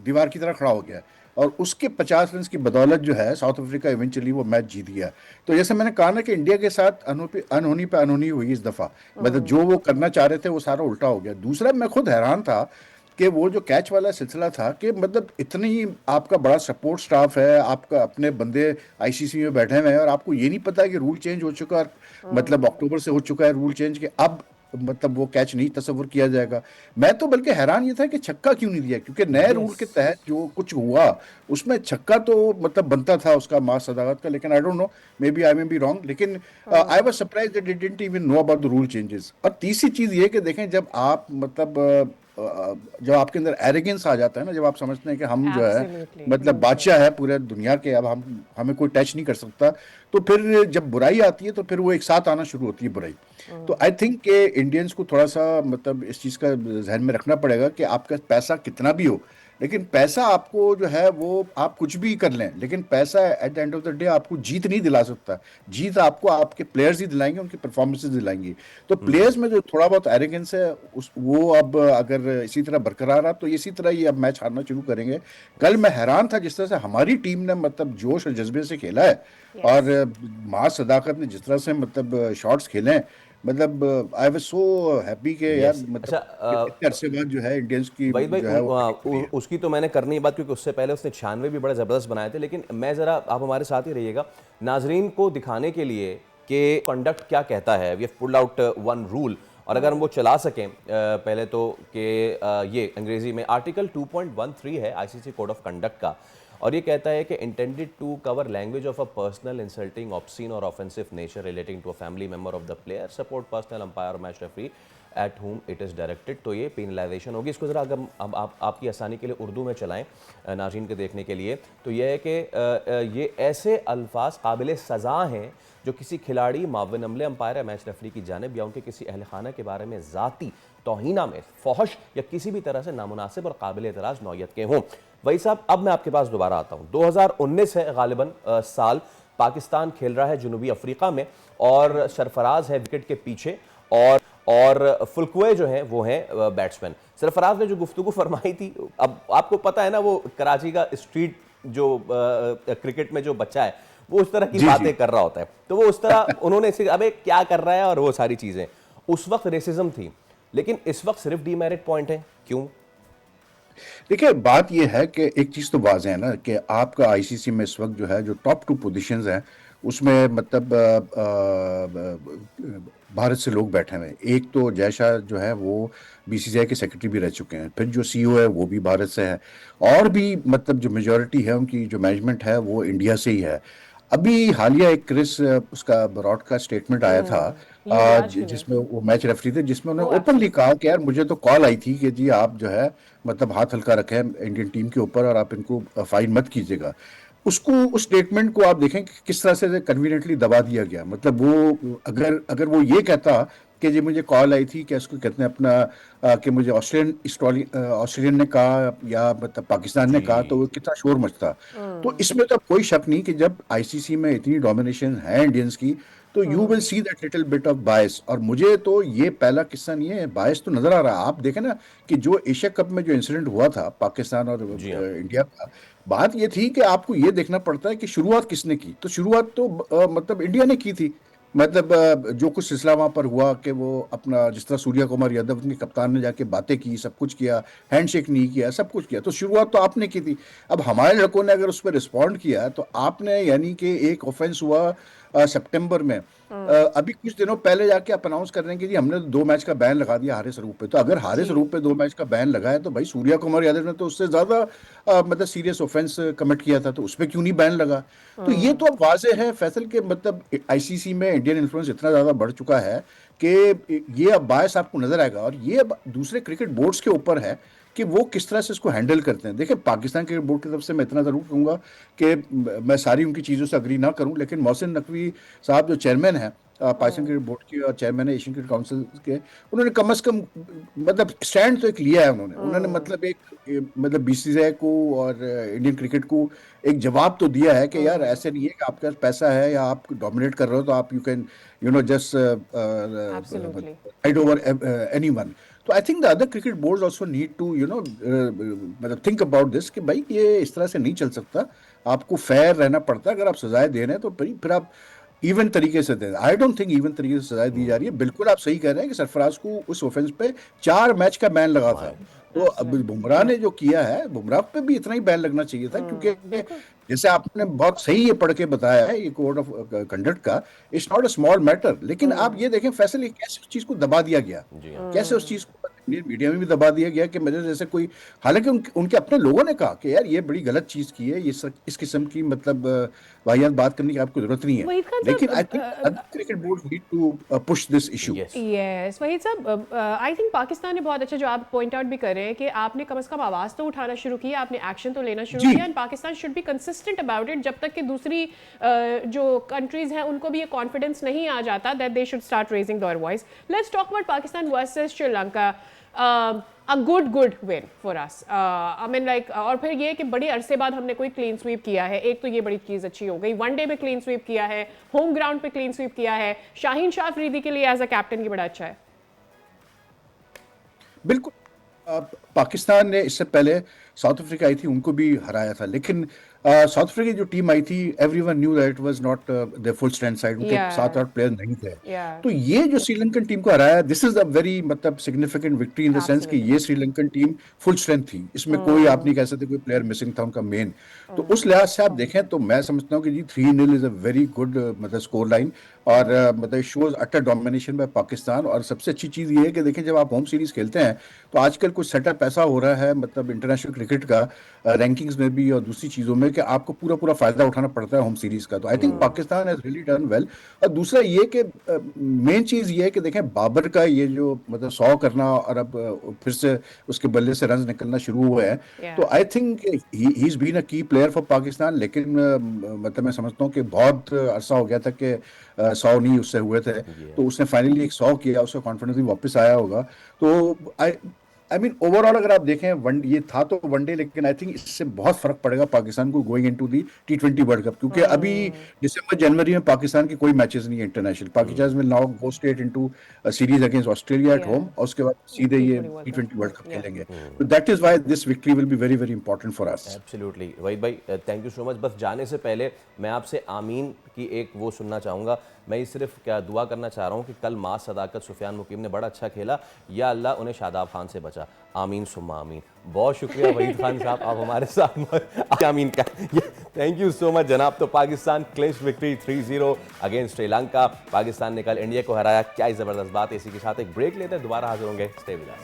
दीवार की तरह खड़ा हो गया, और उसके 50 रन की बदौलत जो है साउथ अफ्रीका इवेंचुअली वो मैच जीत गया। तो जैसे मैंने कहा ना कि इंडिया के साथ अनहोनी पे अनहोनी हुई इस दफा, मतलब जो वो करना चाह रहे थे वो सारा उल्टा हो गया। दूसरा, मैं खुद हैरान था कि वो जो कैच वाला सिलसिला था कि मतलब इतनी आपका बड़ा सपोर्ट स्टाफ है, आपका अपने बंदे आईसीसी में बैठे हुए हैं, और आपको ये नहीं पता कि रूल चेंज हो चुका है, मतलब अक्टूबर से हो चुका है रूल चेंज, कि अब मतलब वो कैच नहीं तस्वुर किया जाएगा। मैं तो बल्कि हैरान ये था कि छक्का क्यों नहीं दिया, क्योंकि नए रूल के तहत जो कुछ हुआ उसमें छक्का तो मतलब बनता था उसका मास सदाकत का, लेकिन I don't know, maybe I may be wrong, लेकिन I was surprised that they didn't even know about the rule changes. और तीसरी चीज ये कि देखें, जब आप मतलब जब आपके अंदर एरोगेंस आ जाता है ना, जब आप समझते हैं कि हम जो है Absolutely. मतलब बादशाह है पूरे दुनिया के, अब हम हमें कोई टच नहीं कर सकता, तो फिर जब बुराई आती है तो फिर वो एक साथ आना शुरू होती है बुराई। तो आई थिंक कि इंडियंस को थोड़ा सा मतलब इस चीज़ का जहन में रखना पड़ेगा कि आपका पैसा कितना भी हो, लेकिन पैसा आपको जो है वो आप कुछ भी कर लें, लेकिन पैसा at the end of the day आपको जीत नहीं दिला सकता। जीत आपको आपके प्लेयर्स ही दिलाएंगे, उनकी परफॉर्मेंसेस दिलाएंगी। तो प्लेयर्स में जो थोड़ा बहुत एरोगेंस है वो अब अगर इसी तरह बरकरार रहा तो इसी तरह ही अब मैच हारना शुरू करेंगे। कल मैं हैरान था जिस तरह से हमारी टीम ने मतलब जोश और जज्बे से खेला है, और मास सदाकत ने जिस तरह से मतलब शॉट्स खेले हैं, मतलब आई वाज सो हैप्पी के यार, Yes. मतलब अच्छा, इतने अरसे बाद जो है इंडियंस की वही भाई जो है वो उसकी तो मैंने करनी ही बात, क्योंकि उससे पहले उसने 96 भी बड़े ज़बरदस्त बनाए थे। लेकिन मैं ज़रा, आप हमारे साथ ही रहिएगा, नाजरीन को दिखाने के लिए कि कंडक्ट क्या कहता है। We have pulled out one rule, और अगर हम वो चला सकें पहले तो कि ये अंग्रेजी में आर्टिकल 2.13 है आईसीसी कोड ऑफ कंडक्ट का, और ये कहता है कि intended to cover language of a personal insulting obscene और offensive nature relating to a family member of the player, support personnel umpire और match referee at whom it is directed. तो ये पेनलाइजेशन होगी। इसको ज़रा अगर अब आपकी आसानी के लिए उर्दू में चलाएं नाज़रीन के देखने के लिए, तो यह है कि ये ऐसे अल्फाज काबिल सज़ा हैं जो किसी खिलाड़ी, माविन अमले, अंपायर या मैच रेफरी की जानिब या उनके किसी अहल खाना के बारे में ज़ाती तौहीना में फहश या किसी भी तरह से नामुनासिब और काबिल एतराज़ नौयत के हों। वही साहब, अब मैं आपके पास दोबारा आता हूँ। 2019 है गालिबन साल, पाकिस्तान खेल रहा है जनूबी अफ्रीका में, और सरफराज है विकेट के पीछे, और फुलकुए जो हैं वो हैं बैट्समैन। सरफराज ने जो गुफ्तगू फरमाई थी, अब आपको पता है ना वो कराची का स्ट्रीट जो क्रिकेट में जो बच्चा है वो उस तरह की जी जी बातें कर रहा होता है, तो वो उस तरह उन्होंने इसे अबे क्या कर रहा है और वो सारी चीजें। उस वक्त रेसिज्म थी, लेकिन इस वक्त सिर्फ डीमेरिट पॉइंट है, क्यों? देखिए, बात यह है कि एक चीज तो वाज़ेह है ना कि आपका आईसीसी में इस वक्त जो है, जो टॉप टू पोजीशंस हैं उसमें मतलब भारत से लोग बैठे हुए हैं। एक तो जयशाह जो है वो बीसीसीआई के सेक्रेटरी भी रह चुके हैं, फिर जो सीईओ है वो भी भारत से है, और भी मतलब जो मेजोरिटी है उनकी जो मैनेजमेंट है वो इंडिया से ही है। अभी हालिया एक क्रिस उसका ब्रॉड का स्टेटमेंट आया था, युवराज के लिए। जिसमें वो मैच रेफरी थे, जिसमें ओ उन्होंने ओपनली एब्सोल्युटली। कहा कि यार मुझे तो कॉल आई थी कि जी आप जो है मतलब हाथ हल्का रखें इंडियन टीम के ऊपर और आप इनको फाइन मत कीजिएगा। उसको, उस स्टेटमेंट को आप देखें कि किस तरह से कन्वीनियंटली दबा दिया गया। मतलब वो अगर अगर वो ये कहता कि जी मुझे कॉल आई थी कि इसको कहते हैं अपना कि मुझे ऑस्ट्रेलियन ने कहा या मतलब पाकिस्तान ने जी कहा, तो वो जी। कितना शोर मचता। तो इसमें तो कोई शक नहीं कि जब आईसीसी में इतनी डोमिनेशन है इंडियंस की, तो you will see that little bit of बायस। और मुझे तो ये पहला किस्सा नहीं है, बायस तो नजर आ रहा है। आप देखें ना कि जो एशिया कप में जो इंसिडेंट हुआ था पाकिस्तान और जी हाँ। इंडिया का, बात ये थी कि आपको ये देखना पड़ता है कि शुरुआत किसने की। तो शुरुआत तो मतलब इंडिया ने की थी। मतलब जो कुछ सिलसिला वहां पर हुआ कि वो अपना जिस तरह सूर्या कुमार यादव उनके कप्तान ने जाके बातें की, सब कुछ किया, हैंडशेक नहीं किया, सब कुछ किया, तो शुरुआत तो आपने की थी। अब हमारे लड़कों ने अगर उस पर रिस्पॉन्ड किया तो आपने, यानी कि एक ऑफेंस हुआ सितंबर में, अभी कुछ दिनों पहले जाके आप अनाउंस कर रहे हैं कि जी हमने 2 मैच का बैन लगा दिया हारिस रूप पे। तो अगर हारिस जी। रूप पे 2 मैच का बैन लगा है तो भाई सूर्या कुमार यादव ने तो उससे ज्यादा मतलब सीरियस ऑफेंस कमिट किया था, तो उस पर क्यों नहीं बैन लगा? तो ये तो अब वाजे है फैसल के मतलब आईसीसी में इंडियन इन्फ्लुएंस इतना ज्यादा बढ़ चुका है कि ये अब बायस आपको नजर आएगा। और ये अब दूसरे क्रिकेट बोर्ड्स के ऊपर है कि वो किस तरह से इसको हैंडल करते हैं। देखिए, पाकिस्तान क्रिकेट बोर्ड की तरफ से मैं इतना जरूर कहूंगा कि मैं सारी उनकी चीजों से अग्री ना करूं, लेकिन मोहसिन नकवी साहब जो चेयरमैन है पाकिस्तान क्रिकेट बोर्ड के और चेयरमैन है एशियन क्रिकेट काउंसिल के, उन्होंने कम से कम मतलब स्टैंड तो एक लिया है। उन्होंने मतलब एक मतलब बीसीसीआई को और इंडियन क्रिकेट को एक जवाब तो दिया है कि यार ऐसे नहीं है कि आपके पास पैसा है या आप डोमिनेट कर रहे हो तो आप you can just absolutely. Ride over anyone. तो I think the other cricket boards also need to मतलब थिंक अबाउट दिस कि भाई ये इस तरह से नहीं चल सकता, आपको फेयर रहना पड़ता है। अगर आप सजाएं दे रहे हैं तो फिर आप इवन तरीके से दें। आई डोंट थिंक इवन तरीके से सजाएं दी जा रही है। बिल्कुल आप सही कह रहे हैं कि सरफराज को उस ऑफेंस पे 4 मैच का बैन लगा था। तो अब एब्सोल्युटली। बुमराह ने जो किया है, बुमराह पे भी इतना ही बैन लगना चाहिए था, क्योंकि बिल्कुल। जैसे आपने बहुत सही ये पढ़ के बताया है ये कोड ऑफ कंडक्ट का, it's not a small matter. लेकिन आप ये देखें फैसल ये कैसे उस चीज को दबा दिया गया, जी हाँ। कैसे उस चीज को इंडियन मीडिया में भी दबा दिया गया कि मेरे जैसे कोई, हालांकि उनके अपने लोगों ने कहा कि यार ये बड़ी गलत चीज की है, इस किस्म की मतलब वाहियात बात करने की आपको जरूरत नहीं है। वहीद खान लेकिन आई थिंक साहब, cricket board need to push this issue. Yes. Yes Waheed साहब, आई थिंक पाकिस्तान ने बहुत अच्छा, जो आप पॉइंट आउट भी कर रहे हैं कि आपने कम से कम आवाज़ तो उठाना शुरू की, आपने एक्शन तो लेना शुरू जी किया, and Pakistan should be consistent about it, जब तक कि दूसरी जो कंट्रीज हैं उनको भी ये कॉन्फिडेंस नहीं आ जाता that they should start raising their voice. Let's talk about Pakistan versus Sri Lanka. A good win for us, I mean like, और फिर ये कि बड़ी अरसे बाद हमने कोई क्लीन स्वीप किया है, एक तो ये बड़ी चीज़ अच्छी हो गई, वनडे में क्लीन स्वीप किया है, होम ग्राउंड पे क्लीन स्वीप किया है, शाहीन शाह अफरीदी के लिए एज अ कैप्टन की बड़ा अच्छा है। बिल्कुल। पाकिस्तान ने इससे पहले साउथ अफ्रीका आई थी, उनको भी हराया था, लेकिन साउथ अफ्रीका की जो टीम आई थी, everyone knew that it was not the full strength side, उनके या 7-8 प्लेयर नहीं थे। या तो ये जो श्रीलंकन टीम को हराया, दिस इज अ वेरी मतलब significant victory in the sense कि एब्सोल्युटली। ये श्रीलंकन टीम फुल स्ट्रेंथ थी, इसमें कोई आप नहीं कह सकते कोई प्लेयर मिसिंग था उनका मेन। तो उस लिहाज से आप देखें तो मैं समझता हूँ कि जी 3-0 इज अ वेरी गुड मतलब स्कोर लाइन, और मतलब शोज अटर डोमिनेशन बाय पाकिस्तान। और सबसे अच्छी चीज ये है कि देखें जब आप होम सीरीज खेलते हैं तो आजकल कुछ सेटअप ऐसा हो रहा है मतलब इंटरनेशनल क्रिकेट का, रैंकिंग्स में भी और दूसरी चीजों में, कि आपको पूरा पूरा फायदा उठाना पड़ता है होम सीरीज का। तो I think Pakistan has really done well. और दूसरा ये कि मेन चीज ये है कि देखें बाबर का ये जो मतलब 100 करना और अब फिर से उसके बल्ले से रन निकलना शुरू हुए हैं, या तो I think he is been a key player for Pakistan. लेकिन मतलब मैं समझता हूँ कि बहुत अरसा हो गया था कि 100 नहीं उससे हुए थे, ये तो उसने फाइनली एक 100 किया, उसका कॉन्फिडेंस भी वापस आया होगा। तो आई मीन ओवरऑल अगर आप देखें ये था तो वनडे, लेकिन आई थिंक इससे बहुत फर्क पड़ेगा पाकिस्तान को going into the T20 world cup, क्योंकि अभी दिसंबर जनवरी में पाकिस्तान की कोई मैचेस नहीं है international. Pakistan will now go straight into series against Australia at home, और उसके बाद सीधे ये T20 वर्ल्ड कप खेलेंगे। तो that is why this victory will be very very important for us. Absolutely Waheed भाई, थैंक यू सो मच। बस जाने से पहले मैं आपसे आमीन की एक वो सुनना चाहूँगा। मैं ये सिर्फ क्या दुआ करना चाह रहा हूँ कि कल माँ सदाकत सुफियान मुकीम ने बड़ा अच्छा खेला, या अल्लाह उन्हें शादाब खान से बचा। आमीन सुम्मा आमीन। बहुत शुक्रिया वहीद खान साहब, आप हमारे साथ आमीन का। थैंक यू सो मच जनाब। तो Pakistan clinch victory 3-0 against Sri Lanka. Pakistan ने कल इंडिया को हराया, क्या ही ज़बरदस्त बात। इसी के साथ एक ब्रेक लेते हैं, दोबारा हाजिर होंगे। Stay with us.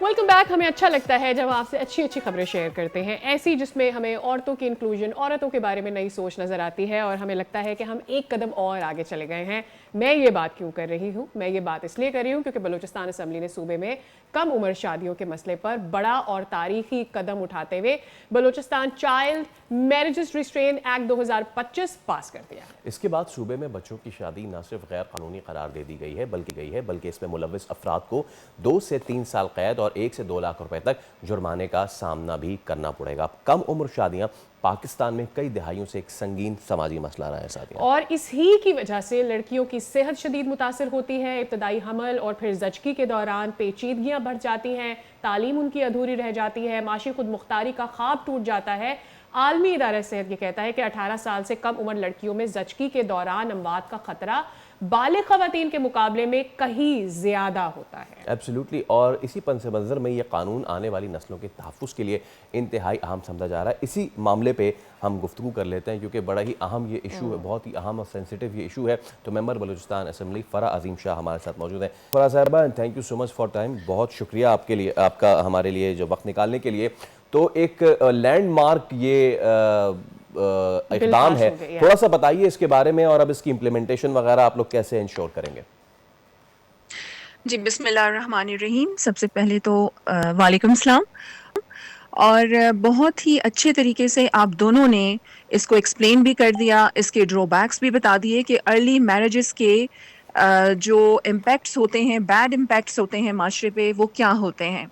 Welcome back. हमें अच्छा लगता है जब आपसे अच्छी अच्छी खबरें शेयर करते हैं, ऐसी जिसमें हमें औरतों की इंक्लूजन, औरतों के बारे में नई सोच नज़र आती है और हमें लगता है कि हम एक कदम और आगे चले गए हैं। मैं ये बात क्यों कर रही हूँ? मैं ये बात इसलिए कर रही हूँ क्योंकि बलूचिस्तान असम्बली ने सूबे में कम उम्र शादियों के मसले पर बड़ा और तारीखी कदम उठाते हुए Balochistan child marriages restrain act 2025 पास कर दिया। इसके बाद सूबे में बच्चों की शादी न सिर्फ गैर कानूनी करार दे दी गई है, बल्कि इसमें मुलव्विस अफराद को 2 से 3 साल कैद और 1 से 2 लाख रुपए तक जुर्माने का सामना भी करना पड़ेगा। कम उम्र शादियां पाकिस्तान में कई दहाइयों से एक संगीन समाजी मसला रहा है साथियों, और इसी की वजह से लड़कियों की सेहत शदीद मुतासर होती है। इब्तदाई हमल और फिर जचगी के दौरान पेचीदगियां बढ़ जाती हैं, तालीम उनकी अधूरी रह जाती है, माशी खुद मुख्तारी का ख्वाब टूट जाता है। आलमी इदारा सेहत ये कहता है कि 18 साल से कम उम्र लड़कियों में जचगी के दौरान अमवात का खतरा बालिग खवातीन के मुकाबले में कहीं ज्यादा होता है। एब्सोल्युटली। और इसी पन से मंजर में ये कानून आने वाली नस्लों के तहफ़्फ़ुज़ के लिए इंतहाई अहम समझा जा रहा है। इसी मामले पे हम गुफ्तगू कर लेते हैं क्योंकि बड़ा ही अहम ये इशू है, बहुत ही अहम और सेंसिटिव ये इशू है। तो मेंबर बलूचिस्तान असम्बली फ़रा अजीम शाह हमारे साथ मौजूद हैं। फ़रा साहिबा, thank you so much for time. बहुत शुक्रिया आपके लिए, आपका हमारे लिए जो वक्त निकालने के लिए। तो एक लैंडमार्क ये इक़दाम है, थोड़ा सा बताइए इसके बारे में, और अब इसकी इम्प्लीमेंटेशन वगैरह आप लोग कैसे इंश्योर करेंगे? जी, बिस्मिल्लाहिर्रहमानिर्रहीम। सबसे पहले तो वालेकुम सलाम। और बहुत ही अच्छे तरीके से आप दोनों ने इसको एक्सप्लेन भी कर दिया, इसके ड्रॉबैक्स भी बता दिए कि अर्ली मैरिजेस के जो इम्पैक्ट्स होते हैं, बैड इम्पैक्ट्स होते हैं माशरे पे, वो क्या होते हैं।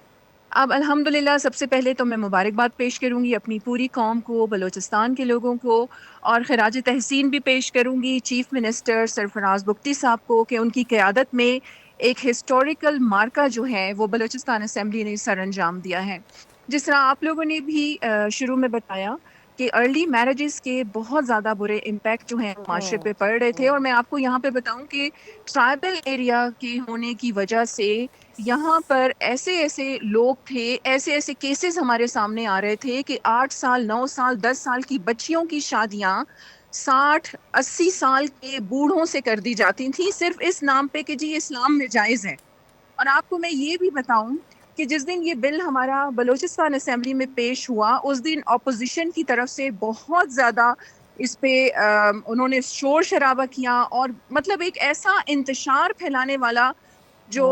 अब अल्हम्दुलिल्लाह सबसे पहले तो मैं मुबारकबाद पेश करूंगी अपनी पूरी कौम को, बलूचिस्तान के लोगों को, और खराज तहसीन भी पेश करूंगी चीफ मिनिस्टर सरफराज बुख्ती साहब को कि उनकी क़यादत में एक हिस्टोरिकल मार्का जो है वो बलूचिस्तान असेंबली ने सर अंजाम दिया है। जिस तरह आप लोगों ने भी शुरू में बताया कि अर्ली मैरिजेस के बहुत ज़्यादा बुरे इम्पैक्ट जो हैं माशरे पे पड़ रहे थे, और मैं आपको यहाँ पे बताऊँ कि ट्राइबल एरिया के होने की वजह से यहाँ पर ऐसे ऐसे लोग थे, ऐसे ऐसे केसेस हमारे सामने आ रहे थे कि 8 साल, 9 साल, 10 साल की बच्चियों की शादियाँ 60-80 साल के बूढ़ों से कर दी जाती थी, सिर्फ इस नाम पे कि जी इस्लाम में जायज़ है। और आपको मैं ये भी बताऊं कि जिस दिन ये बिल हमारा बलूचिस्तान असेंबली में पेश हुआ, उस दिन अपोजिशन की तरफ से बहुत ज़्यादा इस पे उन्होंने शोर शराबा किया, और मतलब एक ऐसा इंतशार फैलाने वाला जो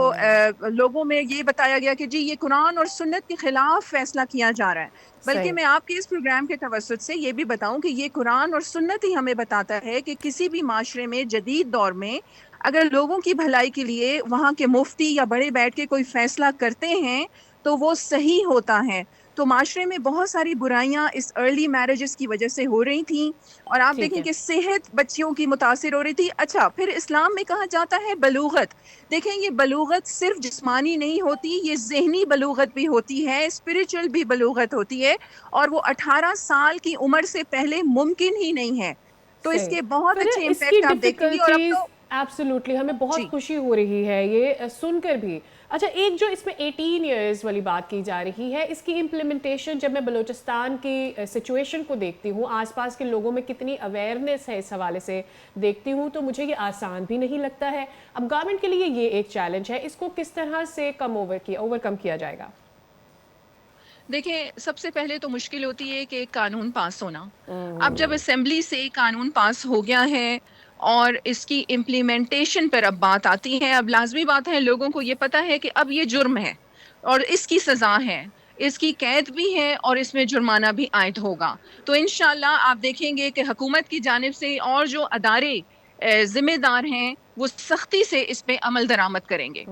लोगों में ये बताया गया कि जी ये कुरान और सुन्नत के खिलाफ फैसला किया जा रहा है। बल्कि मैं आपके इस प्रोग्राम के तवज्जुद से ये भी बताऊं कि ये कुरान और सुन्नत ही हमें बताता है कि किसी भी माशरे में जदीद दौर में अगर लोगों की भलाई के लिए वहाँ के मुफ्ती या बड़े बैठ के कोई फैसला करते हैं तो वो सही होता है। तो माशरे में बहुत सारी बुराइयां इस अर्ली मैरिजेस की वजह से हो रही थी, और आप देखें कि सेहत बच्चियों की मुतासिर हो रही थी। अच्छा, फिर इस्लाम में कहा जाता है बलूगत। देखें, ये बलूगत सिर्फ जिस्मानी नहीं होती, ये ज़हनी बलूगत भी होती है, स्पिरिचुअल भी बलूगत होती है, और वो 18 साल की उम्र से पहले मुमकिन ही नहीं है। तो इसके बहुत अच्छे इम्पैक्ट आप देखेंगे। और अब तो एब्सोल्युटली हमें बहुत खुशी हो रही है ये सुनकर भी। अच्छा, एक जो इसमें 18 इयर्स वाली बात की जा रही है, इसकी इम्प्लीमेंटेशन जब मैं बलूचिस्तान की सिचुएशन को देखती हूँ, आसपास के लोगों में कितनी अवेयरनेस है इस हवाले से देखती हूँ, तो मुझे ये आसान भी नहीं लगता है। अब गवर्नमेंट के लिए ये एक चैलेंज है, इसको किस तरह से ओवरकम किया जाएगा? देखिए, सबसे पहले तो मुश्किल होती है कि कानून पास होना। अब जब असेंबली से कानून पास हो गया है और इसकी इम्प्लीमेंटेशन पर अब बात आती है, अब लाजमी बात है लोगों को ये पता है कि अब ये जुर्म है और इसकी सज़ा है। इसकी कैद भी है और इसमें जुर्माना भी आयद होगा। तो इंशाल्लाह आप देखेंगे कि हुकूमत की जानिब से और जो अदारे जिम्मेदार हैं वो सख्ती से इस पे अमल दरामद करेंगे।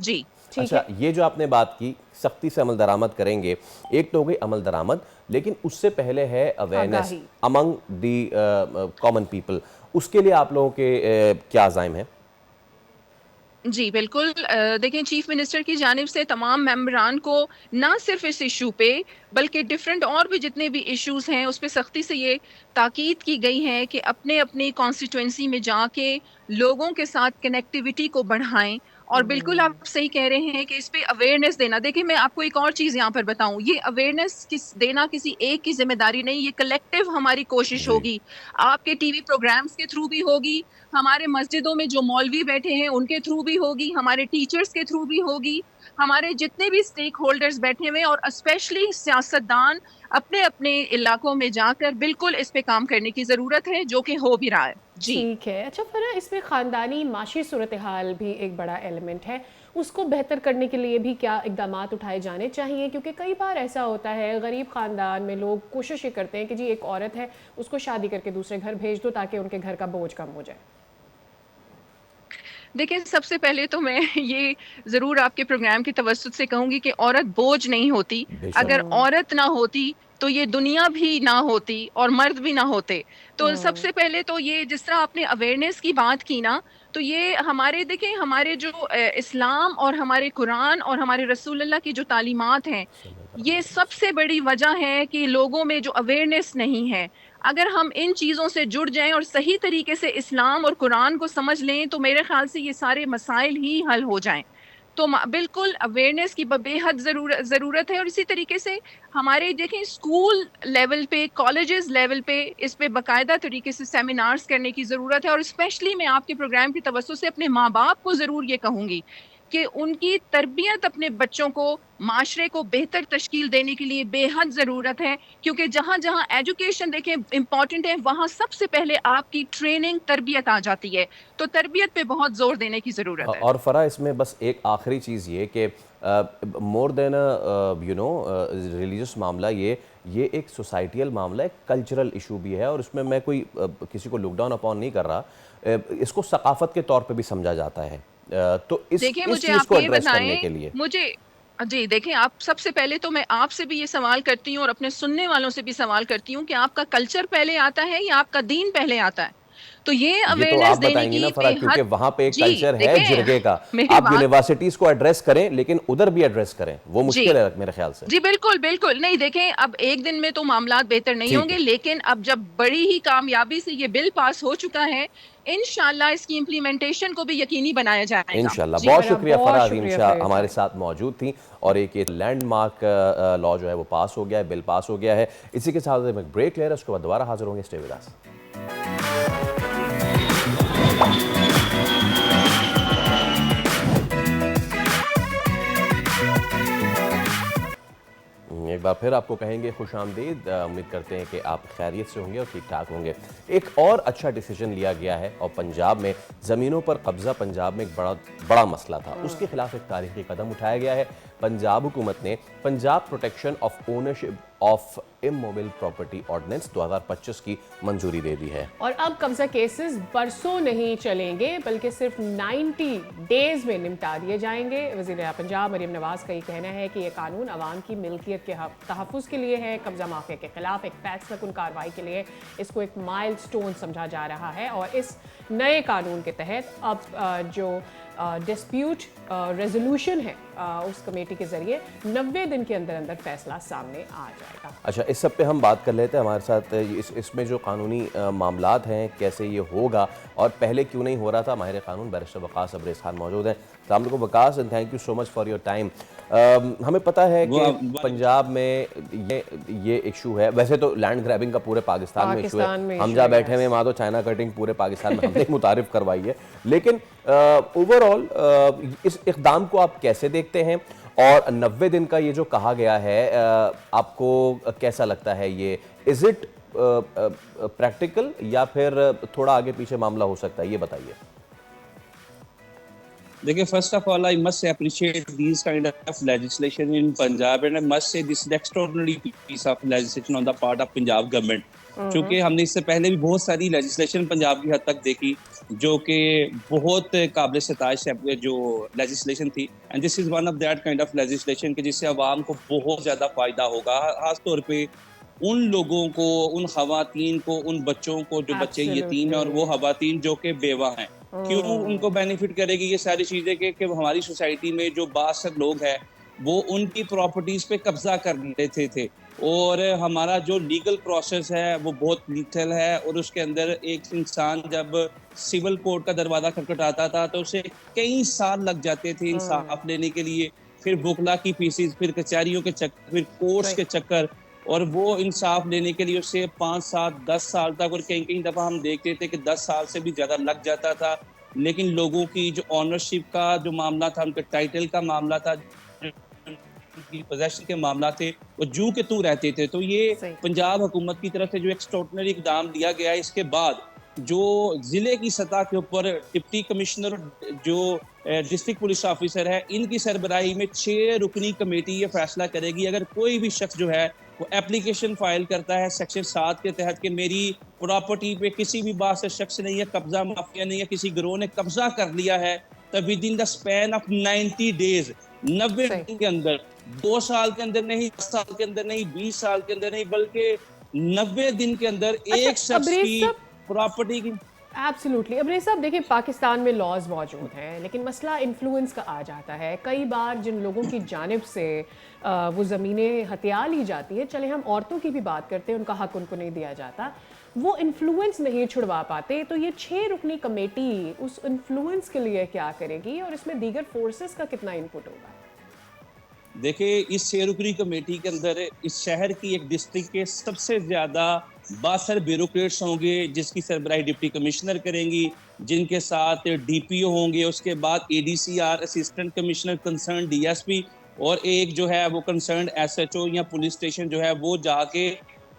जी ठीक अच्छा, है। ये जो आपने बात की सख्ती से अमल दरामद करेंगे, एक तो हो गई अमल दरामद, लेकिन उससे पहले है अवेयरनेस आगाही। Among the common people. उसके लिए आप लोगों के क्या अज़ाइम हैं? जी, बिल्कुल। देखें, चीफ मिनिस्टर की जानिब से तमाम मेंबरान को ना सिर्फ इस इशू पे बल्कि डिफरेंट और भी जितने भी इश्यूज हैं उस पे सख्ती से ये ताकीद की गई है कि अपने अपनी कॉन्स्टिट्यूंसी में जाके लोगों के साथ कनेक्टिविटी को बढ़ाएं। और बिल्कुल आप सही कह रहे हैं कि इस पे अवेयरनेस देना, देखिए मैं आपको एक और चीज़ यहाँ पर बताऊं, ये अवेयरनेस देना किसी एक की जिम्मेदारी नहीं, ये कलेक्टिव हमारी कोशिश जी। होगी। आपके टीवी प्रोग्राम्स के थ्रू भी होगी, हमारे मस्जिदों में जो मौलवी बैठे हैं उनके थ्रू भी होगी, हमारे टीचर्स के थ्रू भी होगी, हमारे जितने भी स्टेक होल्डर्स बैठे हुए और स्पेशली सियासतदान अपने अपने इलाकों में जाकर बिल्कुल इस पे काम करने की जरूरत है, जो कि हो भी रहा है। जी ठीक है। अच्छा फरा, इसमें ख़ानदानी माशी सूरत हाल भी एक बड़ा एलिमेंट है, उसको बेहतर करने के लिए भी क्या इक़दामात उठाए जाने चाहिए? क्योंकि कई बार ऐसा होता है गरीब ख़ानदान में लोग कोशिश ये करते हैं कि जी एक औरत है उसको शादी करके दूसरे घर भेज दो ताकि उनके घर का बोझ कम हो जाए। देखिए, सबसे पहले तो मैं ये ज़रूर आपके प्रोग्राम की तवज्जुह से कहूँगी कि औरत बोझ नहीं होती। बेशक। अगर औरत ना होती, तो ये दुनिया भी ना होती और मर्द भी ना होते। तो सबसे पहले तो ये जिस तरह आपने अवेयरनेस की बात की ना, तो ये हमारे देखें हमारे जो इस्लाम और हमारे कुरान और हमारे रसूलुल्लाह की जो तालीमात हैं, ये सबसे बड़ी वजह है कि लोगों में जो अवेयरनेस नहीं है। अगर हम इन चीज़ों से जुड़ जाएँ और सही तरीके से इस्लाम और कुरान को समझ लें, तो मेरे ख़्याल से ये सारे मसाइल ही हल हो जाएँ। तो बिल्कुल अवेयरनेस की बेहद ज़रूरत है। और इसी तरीके से हमारे देखें स्कूल लेवल पे, कॉलेजेस लेवल पे इस पे बाकायदा तरीके से सेमिनार्स करने की ज़रूरत है। और स्पेशली मैं आपके प्रोग्राम की तवज्जो से अपने माँ बाप को ज़रूर ये कहूँगी कि उनकी तरबियत अपने बच्चों को माशरे को बेहतर तश्कील देने के लिए बेहद ज़रूरत है। क्योंकि जहाँ जहाँ एजुकेशन देखें इम्पॉर्टेंट है, वहाँ सबसे पहले आपकी ट्रेनिंग तरबियत आ जाती है। तो तरबियत पे बहुत जोर देने की ज़रूरत है। और फरा, इसमें बस एक आखिरी चीज़ ये कि मोर देन रिलीजियस मामला, ये एक सोसाइटियल मामला है, कल्चरल इशू भी है। और इसमें मैं कोई किसी को लुक डाउन अपॉन नहीं कर रहा, इसको सकाफत के तौर पे भी समझा जाता है। तो देखिए, इस मुझे चीज़ आप को ये एड्रेस करने बताएं, के लिए मुझे जी देखिए, आप सबसे पहले तो मैं आपसे भी ये सवाल करती हूँ और अपने सुनने वालों से भी सवाल करती हूँ कि आपका कल्चर पहले आता है या आपका दीन पहले आता है? तो ये ये तो अवेयरनेस आप देने बताएंगी ना की फरा, क्योंकि बेहद वहां पे एक जी कल्चर है देखें जिरगे का। मेरी आप बात यूनिवर्सिटीज को एड्रेस करें, लेकिन उधर भी एड्रेस करें, वो जी मुश्किल है मेरे ख्याल से। जी बिल्कुल बिल्कुल नहीं। देखें, अब एक दिन में तो मामलात बेहतर नहीं ठीक होंगे, है, लेकिन अब जब बड़ी ही कामयाबी से ये बिल पास हो चुका है, इंशाल्लाह इसकी इम्प्लीमेंटेशन को भी यकीनी बनाया जाएगा। इंशाल्लाह। जी बहुत फरा, शुक्रिया बहुत फरा अजीम शुक्रिया शाह फॉर योर हमारे टाइम। साथ मौजूद थी। और एक ये लैंडमार्क लॉ जो है वो पास हो गया है, बिल पास हो गया है। इसी के साथ हम एक ब्रेक ले रहे हैं, उसके बाद दोबारा हाजिर होंगे। स्टे विद अस। एक बार फिर आपको कहेंगे खुशामदीद। उम्मीद करते हैं कि आप खैरियत से होंगे और ठीक ठाक होंगे। एक और अच्छा डिसीजन लिया गया है और पंजाब में ज़मीनों पर कब्ज़ा, पंजाब में एक बड़ा मसला था, उसके खिलाफ एक तारीखी कदम उठाया गया है। पंजाब हुकूमत ने Punjab protection of ownership of immovable property ordinance 2025 की मंजूरी दे दी है। और अब कब्जा केसेस बरसों नहीं चलेंगे बल्कि सिर्फ 90 डेज में निपटा दिए जाएंगे। वज़ीर पंजाब मरीम नवाज का ये कहना है कि ये कानून आवाम की मिल्कियत के तहफ़्फ़ुज़ के लिए है। कब्जा माफिया के खिलाफ एक फैसला कुन कार्रवाई के लिए इसको एक माइलस्टोन समझा जा रहा है। और इस नए कानून के तहत अब जो डिस्प्यूट रेजोल्यूशन है उस कमेटी के जरिए 90 दिन के अंदर अंदर फैसला सामने आ जाएगा। अच्छा, इस सब पे हम बात कर लेते हैं। हमारे साथ इसमें जो कानूनी मामलात हैं, कैसे ये होगा और पहले क्यों नहीं हो रहा था, माहिर कानून बैरिस्टर वकास अब्रेज़ खान मौजूद हैं। अस्सलाम वालेकुम Waqas, and thank you so much for your time. हमें पता है कि पंजाब में ये इशू है। वैसे तो लैंड ग्रैबिंग का पूरे पाकिस्तान में इशू है। हम जहाँ बैठे हुए वहाँ तो चाइना कटिंग पूरे पाकिस्तान में हमने मुतारिफ करवाई है। लेकिन ओवरऑल इस इक़दाम को आप कैसे देखते हैं? और 90 दिन का ये जो कहा गया है, आपको कैसा लगता है? ये इज इट प्रैक्टिकल या फिर थोड़ा आगे पीछे मामला हो सकता है? ये बताइए। देखिए, first of all, I must appreciate these kind of legislation in Punjab, and I must say this is extraordinary piece of legislation on the part of Punjab government. क्योंकि हमने इससे पहले भी बहुत सारी लेजिस्लेशन पंजाब की हद तक देखी जो कि बहुत काबिल सताइश है जो लेजिस्लेशन थी, and this is one of that kind of legislation कि जिससे आवाम को बहुत ज़्यादा फ़ायदा होगा, खास तौर पे उन लोगों को, उन खवातीन को, उन बच्चों को जो बच्चे यतीम हैं और वो खवातीन जो कि बेवा हैं। क्यों उनको बेनिफिट करेगी ये सारी चीज़ें कि हमारी सोसाइटी में जो बासर लोग हैं वो उनकी प्रॉपर्टीज़ पे कब्जा कर लेते थे और हमारा जो लीगल प्रोसेस है वो बहुत लीथल है, और उसके अंदर एक इंसान जब सिविल कोर्ट का दरवाज़ा खटखटाता था तो उसे कई साल लग जाते थे इंसाफ लेने के लिए, फिर वकला की फीसिस, फिर कचहरियों के चक्कर, फिर कोर्ट्स के चक्कर, और वो इंसाफ लेने के लिए उससे 5, 7, 10 साल तक, और कहीं कहीं दफ़ा हम देखते थे कि 10 साल से भी ज़्यादा लग जाता था। लेकिन लोगों की जो ऑनरशिप का जो मामला था, उनके टाइटल का मामला था, उनकी पोजेशन के मामला थे, वो जू के तू रहते थे। तो ये पंजाब हुकूमत की तरफ से जो एक्स्ट्राऑर्डिनरी इकदाम लिया गया है, इसके बाद जो ज़िले की सतह के ऊपर डिप्टी कमिश्नर जो डिस्ट्रिक्ट पुलिस ऑफिसर है, इनकी सरबराही में 6 रुकनी कमेटी ये फैसला करेगी अगर कोई भी शख्स जो है वो एप्लीकेशन फाइल करता है सेक्शन 7 के तहत कि मेरी प्रॉपर्टी पे किसी भी बात से शख्स नहीं है, कब्जा माफिया नहीं है, किसी गिरोह ने कब्जा कर लिया है, तब with in the span of 90 days, 90 दिन के अंदर, 2 साल के अंदर नहीं, 10 साल के अंदर नहीं, 20 साल के अंदर नहीं, बल्कि 90 दिन के अंदर एक शख्स की प्रॉपर्टी की। एब्सोल्युटली। अब साहब देखिए, पाकिस्तान में लॉज मौजूद हैं, लेकिन मसला इन्फ्लुएंस का आ जाता है। कई बार जिन लोगों की जानिब से वो ज़मीनें हथिया ली जाती है, चले हम औरतों की भी बात करते हैं, उनका हक उनको नहीं दिया जाता, वो इन्फ्लुएंस नहीं छुड़वा पाते, तो ये 6 रुकनी कमेटी उस इन्फ्लुएंस के लिए क्या करेगी और इसमें दीगर फोर्सेस का कितना इनपुट होगा? देखिए, इस 6 रुकनी कमेटी के अंदर इस शहर की एक डिस्ट्रिक्ट के सबसे ज़्यादा 62 ब्यूरोक्रेट्स होंगे जिसकी सरबराही डिप्टी कमिश्नर करेंगी, जिनके साथ डीपीओ होंगे, उसके बाद एडीसीआर असिस्टेंट कमिश्नर कंसर्न डीएसपी, और एक जो है वो कंसर्न एसएचओ या पुलिस स्टेशन जो है वो जाके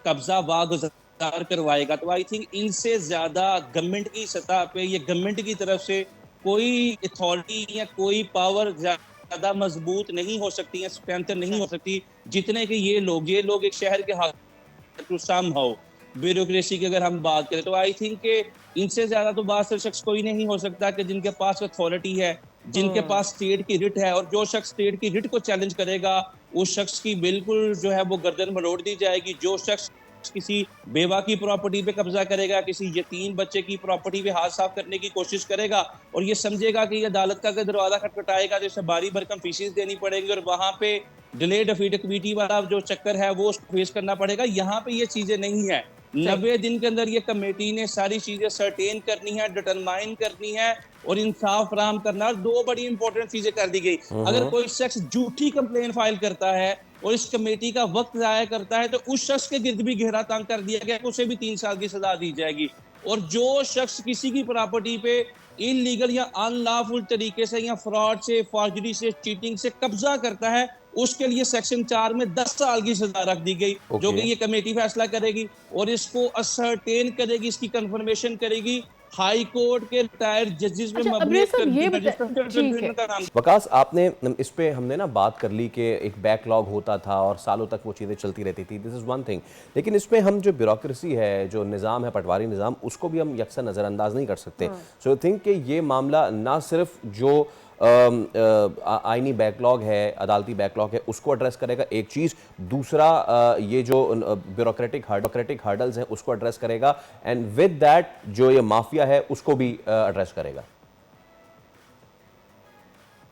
कब्जा वागुजार करवाएगा। तो आई थिंक इनसे ज़्यादा गवर्नमेंट की सतह पे, ये गवर्नमेंट की तरफ से कोई अथॉरिटी या कोई पावर ज़्यादा मजबूत नहीं हो सकती है, स्ट्रेंथ नहीं हो सकती जितने कि ये लोग एक शहर के हाथ टू सम हाउ ब्यूरोक्रेसी की अगर हम बात करें, तो आई थिंक कि इनसे ज्यादा तो बासर शख्स कोई नहीं हो सकता कि जिनके पास अथॉरिटी है, जिनके पास स्टेट की रिट है, और जो शख्स स्टेट की रिट को चैलेंज करेगा उस शख्स की बिल्कुल जो है वो गर्दन मरोड़ दी जाएगी। जो शख्स किसी बेवा की प्रॉपर्टी पे कब्जा करेगा, किसी यतीम बच्चे की प्रॉपर्टी पे हाथ साफ करने की कोशिश करेगा और ये समझेगा कि ये अदालत का दरवाजा खटखटाएगा, जैसे बारी भरकम फीसिस देनी पड़ेगी और वहां पे डिलेड अफीड कमेटी वाला जो चक्कर है वो फेस करना पड़ेगा। यहाँ पे ये चीजें नहीं है। 90 दिन के अंदर ये कमेटी ने सारी चीजें सर्टेन करनी है, डिटरमाइन करनी है और इंसाफ फराहम करना। और 2 बड़ी इंपॉर्टेंट चीजें कर दी गई। अगर कोई शख्स झूठी कंप्लेन फाइल करता है और इस कमेटी का वक्त जाया करता है तो उस शख्स के गिर्द भी गहरा तंग कर दिया गया, उसे भी 3 साल की सजा दी जाएगी। और जो शख्स किसी की प्रॉपर्टी पे इलीगल या अनलॉफुल तरीके से या फ्रॉड से, फॉर्जरी से, चीटिंग से कब्जा करता है, उसके लिए सेक्शन 4 में 10 साल की सजा रख दी गई, जो कि ये कमेटी फैसला करेगी और इसको असर्टेन करेगी, इसकी कंफर्मेशन करेगी हाई कोर्ट के रिटायर्ड जजेस में। वकास, आपने इस पे हमने ना बात कर ली कि एक बैकलॉग होता था और सालों तक वो चीज़ें चलती रहती थी, दिस इज़ वन थिंग, लेकिन इसमें हम जो ब्यूरोक्रेसी है, जो निज़ाम है, पटवारी निज़ाम, उसको भी हम यकसा नज़रअंदाज नहीं कर सकते। सो आई थिंक कि ये मामला ना सिर्फ जो आईनी बैकलॉग है, अदालती बैकलॉग है, उसको एड्रेस करेगा, एक चीज़, दूसरा ये जो ब्यूरोक्रेटिक हर्डल्स हैं उसको एड्रेस करेगा, एंड विद दैट जो ये माफिया है उसको भी एड्रेस करेगा।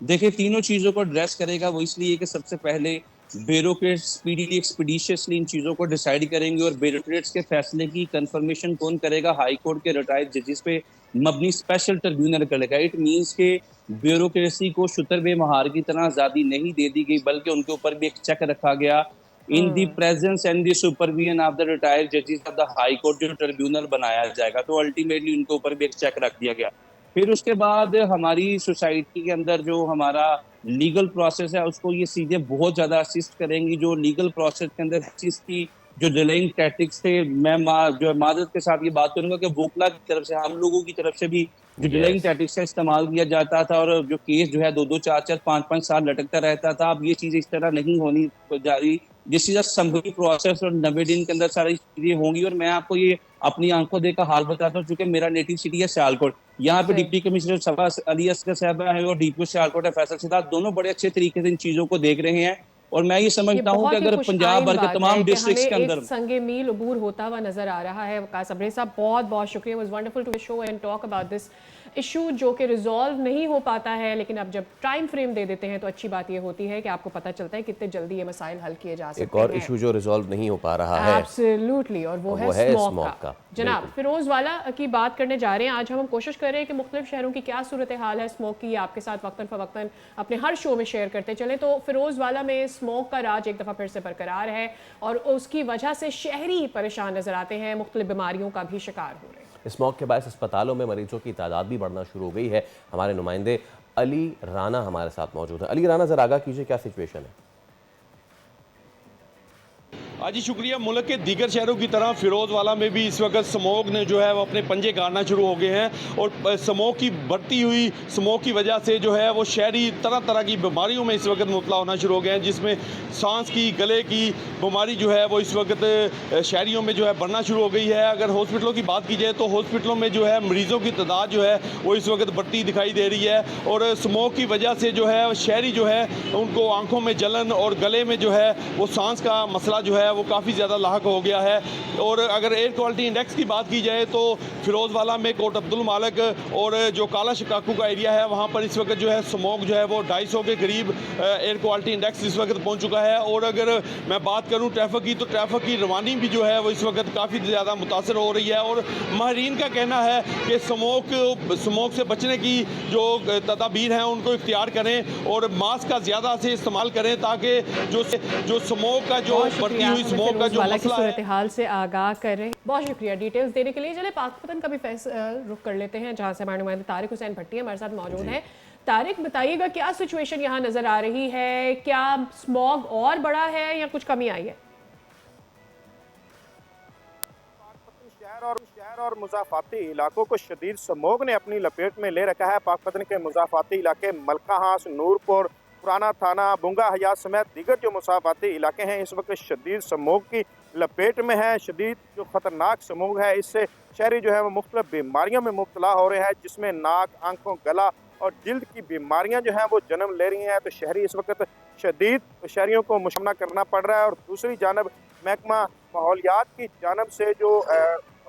देखिए, तीनों चीज़ों को एड्रेस करेगा वो इसलिए कि सबसे पहले ब्यूरोक्रेट्स स्पीडीली एक्सपीडिशियसली इन चीज़ों को डिसाइड करेंगे और ब्यूरोक्रेट्स के फैसले की कंफर्मेशन कौन करेगा? हाई कोर्ट के रिटायर्ड जजेस पे मबनी स्पेशल ट्रिब्यूनल करेगा। इट मीन्स के ब्यूरोक्रेसी को शुतर महार की तरह आज़ादी नहीं दे दी गई, बल्कि उनके ऊपर भी एक चेक रखा गया in the presence and the supervision of the retired जजेस ऑफ द हाई कोर्ट, जो ट्रिब्यूनल बनाया जाएगा। तो अल्टीमेटली उनके ऊपर भी एक चेक रख दिया गया। फिर उसके बाद हमारी सोसाइटी के अंदर जो हमारा लीगल प्रोसेस है उसको ये चीज़ें बहुत ज़्यादा असिस्ट करेंगी। जो लीगल प्रोसेस के अंदर चीज़ की जो डिलेइंग टैक्टिक्स थे, मैं जो माजरत के साथ ये बात करूंगा कि वोकला की तरफ से, हम लोगों की तरफ से भी जो डिलेइंग टैक्टिक्स का इस्तेमाल किया जाता था और जो केस जो है 2-2, 4-4, 5-5 साल लटकता रहता था, अब ये चीजें इस तरह नहीं होनी जा रही। जिस चीज संभवी प्रोसेस और 90 दिन के अंदर सारी चीजें होंगी। और मैं आपको ये अपनी आंखों देखकर हाल बताता हूँ, चूंकि मेरा नेटिव सिटी है सियालकोट, यहाँ पे सही। डिप्टी कमिश्नर सभा अली असगर साहबा है और डीपीओ सियालकोट है फैसल सिद्धार्थ, दोनों बड़े अच्छे तरीके से इन चीजों को देख रहे हैं। और मैं ये समझता हूँ कि बहुत ही अगर खुश पंजाब आइन भर के बात है तमाम कि डिस्ट्रिक्ट्स हमें के अंदर एक संगे मील अबूर होता हुआ नजर आ रहा है। वकास सबरी साहब बहुत बहुत शुक्रिया, was wonderful to show and talk about this issue जो कि रिजॉल्व नहीं हो पाता है, लेकिन अब जब टाइम फ्रेम दे देते हैं तो अच्छी बात ये होती है कि आपको पता चलता है कितने जल्दी ये मसाइल हल किए जा सकते हैं। एक और इशू जो रिजॉल्व नहीं हो पा रहा है एब्सोल्युटली, और वो है स्मॉग का। जनाब बिल्कुल। फिरोज वाला की बात करने जा रहे हैं। आज हम कोशिश कर रहे हैं कि मुख्तलिफ शहरों की क्या सूरत हाल है स्मोक की, आपके साथ वक्तन फवक्तन अपने हर शो में शेयर करते चले। तो फिरोज वाला में स्मोक का राज एक दफ़ा फिर से बरकरार है और उसकी वजह से शहरी परेशान नजर आते हैं, मुख्तलिफ बीमारियों का भी शिकार हो रहे हैं। स्मॉग के बायस अस्पतालों में मरीजों की तादाद भी बढ़ना शुरू हो गई है। हमारे नुमाइंदे अली राना हमारे साथ मौजूद है। अली राना, जरा आगाह कीजिए, क्या सिचुएशन है? जी शुक्रिया। मुल्क के दीगर शहरों की तरह फिरोजवाला में भी इस वक्त स्मोक ने जो है वो अपने पंजे गाड़ना शुरू हो गए हैं और स्मोक की बढ़ती हुई स्मोक की वजह से जो है वो शहरी तरह तरह की बीमारियों में इस वक्त मुबतला होना शुरू हो गए हैं, जिसमें सांस की, गले की बीमारी जो है वो इस वक्त शहरियों में जो है बढ़ना शुरू हो गई है। अगर हॉस्पिटलों की बात की जाए तो हॉस्पिटलों में जो है मरीज़ों की तादाद जो है वो इस वक्त बढ़ती दिखाई दे रही है और स्मोक की वजह से जो है शहरी जो है उनको आंखों में जलन और गले में जो है वो सांस का मसला जो है वो काफ़ी ज़्यादा लाहक हो गया है। और अगर एयर क्वालिटी इंडेक्स की बात की जाए तो फिरोजवाला में कोट अब्दुल मालिक और जो काला शिकाकू का एरिया है वहाँ पर इस वक्त जो है स्मोक जो है वो 250 के करीब एयर क्वालिटी इंडेक्स इस वक्त पहुँच चुका है। और अगर मैं बात करूँ ट्रैफिक की, तो ट्रैफिक की रवानी भी जो है वो इस वक्त काफ़ी ज़्यादा मुतासर हो रही है। और माहरीन का कहना है कि स्मोक से बचने की जो तदाबीर हैं उनको इख्तियार करें और मास्क का ज़्यादा से इस्तेमाल करें ताकि जो स्मोक का जो बढ़ती हुई स्मोक का जो मसला है सूरत हाल से आगाह कर रहे हैं। बहुत शुक्रिया डिटेल्स देने के लिए। चले पाकपतन का भी रुख कर लेते हैं, जहां से हमारे नुमाइंदे तारिक हुसैन भट्टी हमारे साथ मौजूद हैं। तारिक, बताइएगा क्या सिचुएशन यहाँ नजर आ रही है? क्या स्मॉग और बड़ा है या कुछ कमी आई है? शहर और मुज़ाफ़ाती इलाकों को शदीद स्मोग ने अपनी लपेट में ले रखा है। पाकपतन के मुज़ाफ़ाती इलाके मलका हास, नूरपुर, पुराना थाना, बुंगा हयात समेत दीगर जो मुसाफाती इलाके हैं इस वक्त शदीद स्मोग की लपेट में है। शदीद जो ख़तरनाक स्मोग है इससे शहरी जो है वो मुख्तलिफ बीमारियों में मुब्तला हो रहे हैं, जिसमें नाक, आंखों, गला और जिल्द की बीमारियां जो हैं वो जन्म ले रही हैं। तो शहरी इस वक्त शदीद शहरियों को मुशामना करना पड़ रहा है। और दूसरी जानब महकमा माहौलियात की जानब से जो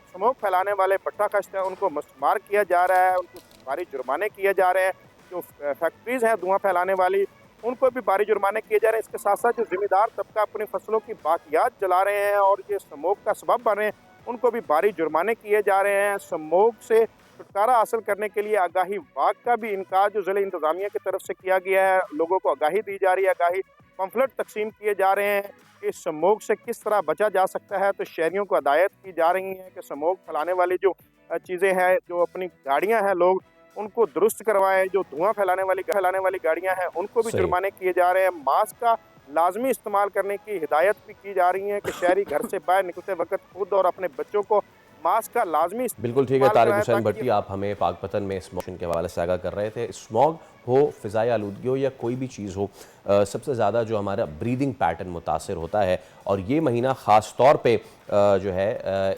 स्मोक फैलाने वाले भट्टा कश्त हैं उनको मस्मार किया जा रहा है, उनको भारी जुर्माने किए जा रहे हैं। जो फैक्ट्रीज हैं धुआं फैलाने वाली उनको भी भारी जुर्माने किए जा रहे हैं। इसके साथ साथ जो जिम्मेदार तबका अपनी फसलों की बाकियात जला रहे हैं और ये स्मोक का सबब बन रहे हैं उनको भी भारी जुर्माने किए जा रहे हैं। स्मोक से छुटकारा हासिल करने के लिए आगाही वाक का भी इनकार जो ज़िला इंतज़ामिया की तरफ से किया गया है, लोगों को आगाही दी जा रही है, आगाही पम्फलेट तकसीम किए जा रहे हैं कि स्मोक से किस तरह बचा जा सकता है। तो शहरियों को हदायत की जा रही है कि स्मोक फैलाने वाली जो चीज़ें हैं, जो अपनी गाड़ियाँ हैं, लोग उनको दुरुस्त करवाएं। जो धुआं फैलाने वाली गाड़ियां हैं उनको भी जुर्माने किए जा रहे हैं। मास्क का लाजमी इस्तेमाल करने की हिदायत भी की जा रही है कि शहरी घर से बाहर निकलते वक्त खुद और अपने बच्चों को मास्क का लाजमी बिल्कुल ठीक है। तारिक हुसैन भट्टी, आप हमें पाकपतन में स्मोक के हवाले से आगाह कर रहे थे। स्मॉग हो, फ़िज़ाई आलूदगी हो या कोई भी चीज़ हो, सबसे ज़्यादा जो हमारा ब्रीदिंग पैटर्न मुतासर होता है और ये महीना ख़ास तौर पे जो है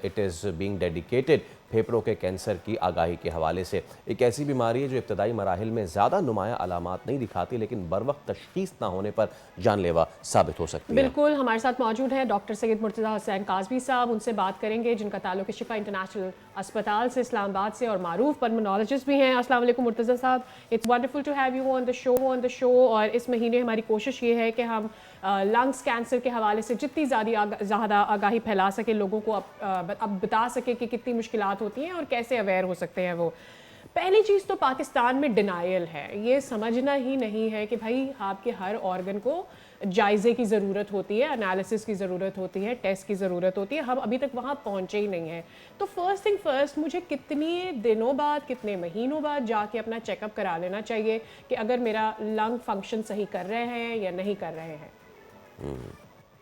इट इज़ बीइंग डेडिकेटेड फेफड़ों के कैंसर की आगाही के हवाले से। एक ऐसी बीमारी है जो इब्तदाई मराहिल में ज़्यादा नुमाया अलामात नहीं दिखाती लेकिन बर वक्त तशख़ीस ना होने पर जानलेवा साबित हो सकती है। बिल्कुल, हमारे साथ मौजूद है डॉक्टर सैयद मुर्तज़ा हुसैन काज़मी साहब। उनसे बात करेंगे जिनका ताल्लुक है शिफा इंटरनेशनल अस्पताल से, इस्लामाबाद से, और मारूफ पल्मोनोलॉजिस्ट भी हैं। अस्सलाम वालेकुम मुर्तज़ा साहब, it's wonderful to have you on the show. और इस महीने हमारी कोशिश ये है कि हम लंग्स कैंसर के हवाले से जितनी ज़्यादा आगाही फैला सके, लोगों को अब बता सके कि कितनी मुश्किलात होती हैं और कैसे अवेयर हो सकते हैं वो। पहली चीज़ तो पाकिस्तान में डिनायल है, ये समझना ही नहीं है कि भाई आपके हर ऑर्गन को जायज़े की ज़रूरत होती है, एनालिसिस की ज़रूरत होती है, टेस्ट की ज़रूरत होती है। हम अभी तक वहाँ पहुँचे ही नहीं हैं। तो फर्स्ट थिंग फर्स्ट, मुझे कितने दिनों बाद, कितने महीनों बाद जाके अपना चेकअप करा लेना चाहिए कि अगर मेरा लंग फंक्शन सही कर रहे हैं या नहीं कर रहे हैं?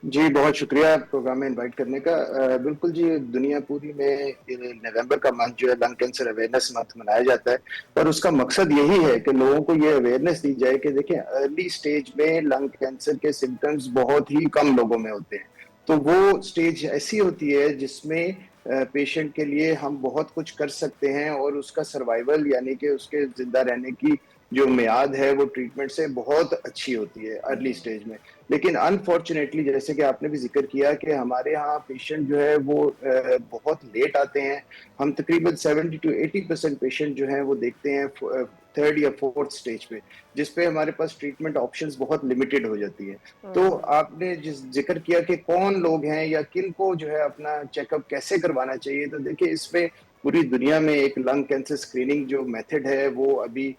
जी, बहुत शुक्रिया प्रोग्राम में इनवाइट करने का। बिल्कुल जी, दुनिया पूरी में नवंबर का मंथ जो है लंग कैंसर अवेयरनेस मंथ मनाया जाता है और उसका मकसद यही है कि लोगों को ये अवेयरनेस दी जाए कि देखिए अर्ली स्टेज में लंग कैंसर के सिम्टम्स बहुत ही कम लोगों में होते हैं। तो वो स्टेज ऐसी होती है जिसमें पेशेंट के लिए हम बहुत कुछ कर सकते हैं और उसका सर्वाइवल यानी कि उसके जिंदा रहने की जो मियाद है वो ट्रीटमेंट से बहुत अच्छी होती है अर्ली स्टेज में। लेकिन अनफॉर्चुनेटली जैसे कि आपने भी जिक्र किया कि हमारे यहाँ पेशेंट जो है वो बहुत लेट आते हैं। हम तकरीबन 70 to 80% पेशेंट जो हैं वो देखते हैं थर्ड या फोर्थ स्टेज पे, जिसपे हमारे पास ट्रीटमेंट ऑप्शंस बहुत लिमिटेड हो जाती है। तो आपने जिस जिक्र किया कि कौन लोग हैं या किन को जो है अपना चेकअप कैसे करवाना चाहिए, तो देखिए इसमें पूरी दुनिया में एक लंग कैंसर स्क्रीनिंग जो मेथड है वो अभी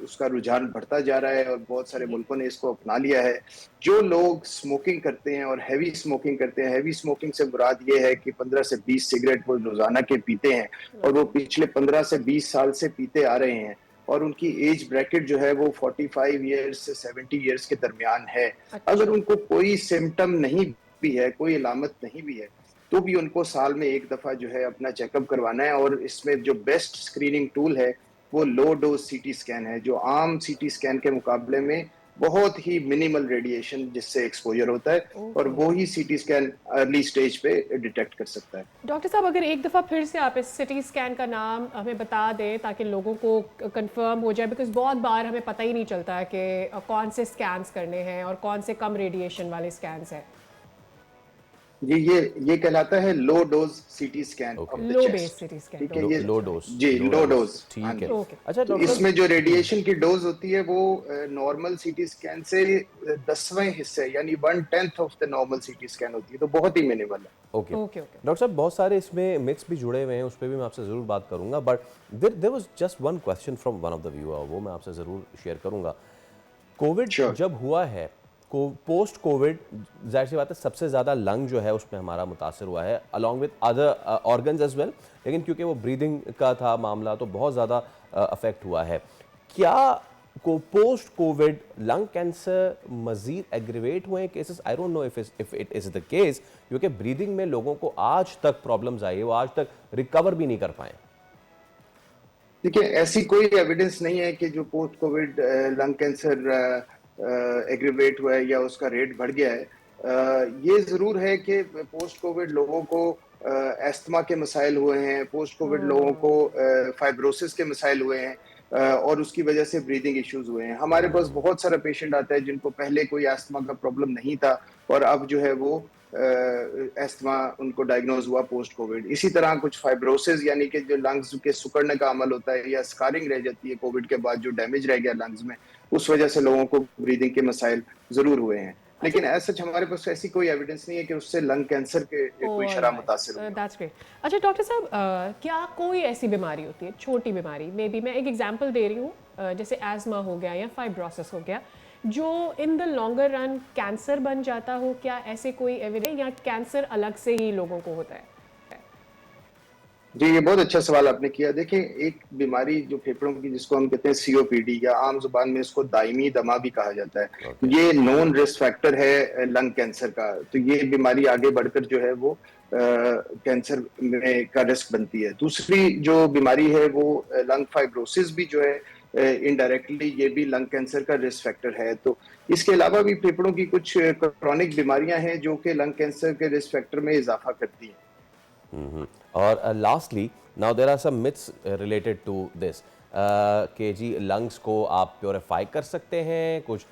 उसका रुझान बढ़ता जा रहा है और बहुत सारे मुल्कों ने इसको अपना लिया है। जो लोग स्मोकिंग करते हैं और हैवी स्मोकिंग करते हैं, हैवी स्मोकिंग से मुराद ये है कि 15 से 20 सिगरेट वो रोजाना के पीते हैं और वो पिछले 15 से 20 साल से पीते आ रहे हैं और उनकी एज ब्रैकेट जो है वो 45 ईयर्स से 70 ईयर्स के दरमियान है। अगर उनको कोई सिम्टम नहीं भी है, कोई अलामत नहीं भी है, तो भी उनको साल में एक दफा जो है अपना चेकअप करवाना है। और इसमें जो बेस्ट स्क्रीनिंग टूल है वो लो डोज सीटी स्कैन है, जो आम सीटी स्कैन के मुकाबले में बहुत ही मिनिमल रेडिएशन जिससे एक्सपोजर होता है और वो ही सीटी स्कैन अर्ली स्टेज पे डिटेक्ट कर सकता है। डॉक्टर साहब, अगर एक दफ़ा फिर से आप इस सिटी स्कैन का नाम हमें बता दें ताकि लोगों को कंफर्म हो जाए, बिकॉज बहुत बार हमें पता ही नहीं चलता है कि कौन से स्कैन्स करने हैं और कौन से कम रेडिएशन वाले स्कैन्स हैं। जी, ये कहलाता है low dose CT scan of the low base chest. CT scan. ठीक है, ये लो डोज। जी लो डोज, ठीक हाँ है। जी। अच्छा तो डॉक्टर, इसमें जो रेडिएशन की डोज होती है वो नॉर्मल सीटी स्कैन से 10वें हिस्से यानी 1/10 of the normal CT scan होती है, तो बहुत ही मिनिमल है। Okay okay. डॉक्टर साहब, बहुत सारे इसमें मिथ्स भी जुड़े हुए हैं, उस पर भी मैं आपसे ज़रूर बात करूंगा, but there was just one question from one of the viewer, वो मैं आपसे ज़रूर शेयर करूंगा। Covid Sure. जब हुआ है, पोस्ट कोविड, जाहिर सी बात है सबसे ज़्यादा लंग जो है उसमें हमारा मुतासर हुआ है along with other organs as well, लेकिन क्योंकि वो ब्रीदिंग का था मामला तो बहुत ज़्यादा अफेक्ट हुआ है। क्या को पोस्ट कोविड लंग कैंसर मजीद एग्रीवेट हुए हैं cases? I don't know if it is the case, क्योंकि ब्रीदिंग में लोगों को आज तक प्रॉब्लम्स आई है, वो आज तक रिकवर भी नहीं कर पाए। देखिए, ऐसी कोई एविडेंस नहीं है कि जो post Covid lung cancer aggravate हुआ है या उसका रेट बढ़ गया है। ये जरूर है कि पोस्ट कोविड लोगों को एस्थमा के मसाइल हुए हैं, पोस्ट कोविड लोगों को फाइब्रोसिस के मसाइल हुए हैं और उसकी वजह से ब्रीदिंग इश्यूज हुए हैं। हमारे पास बहुत सारा पेशेंट आता है जिनको पहले कोई एस्थमा का प्रॉब्लम नहीं था और अब जो है वो एस्थमा उनको डायग्नोज हुआ पोस्ट कोविड। इसी तरह कुछ फाइब्रोसिस यानी कि जो लंग्स के सिकुड़ने का अमल होता है या स्कारिंग रह जाती है कोविड के बाद, जो डैमेज रह गया लंग्स में, उस वजह से लोगों को ब्रीदिंग के मसाइल जरूर हुए हैं। लेकिन ऐसा हमारे पास ऐसी कोई एविडेंस नहीं है कि उससे लंग कैंसर के कोई शरह मुतासिर हुई। That's great. अच्छा डॉक्टर साहब, क्या कोई ऐसी बीमारी होती है, छोटी बीमारी, मे बी मैं एक एग्जांपल दे रही हूँ, जैसे एस्मा हो गया या फाइब्रोसिस हो गया, जो in the longer run cancer बन जाता हो? क्या ऐसे कोई एविडेंस या कैंसर अलग से ही लोगों को होता है? जी, ये बहुत अच्छा सवाल आपने किया। देखिए, एक बीमारी जो फेफड़ों की जिसको हम कहते हैं सीओपीडी या आम जुबान में इसको दायमी दमा भी कहा जाता है, ये नॉन रिस्क फैक्टर है लंग कैंसर का। तो ये बीमारी आगे बढ़कर जो है वो कैंसर में का रिस्क बनती है। दूसरी जो बीमारी है वो लंग फाइब्रोसिस भी जो है इनडायरेक्टली ये भी लंग कैंसर का रिस्क फैक्टर है। तो इसके अलावा भी फेफड़ों की कुछ क्रॉनिक बीमारियां हैं जो कि लंग कैंसर के रिस्क फैक्टर में इजाफा करती हैं। और lastly, now there are some myths related to this कि जी लंग्स को आप प्योरीफाई कर सकते हैं, कुछ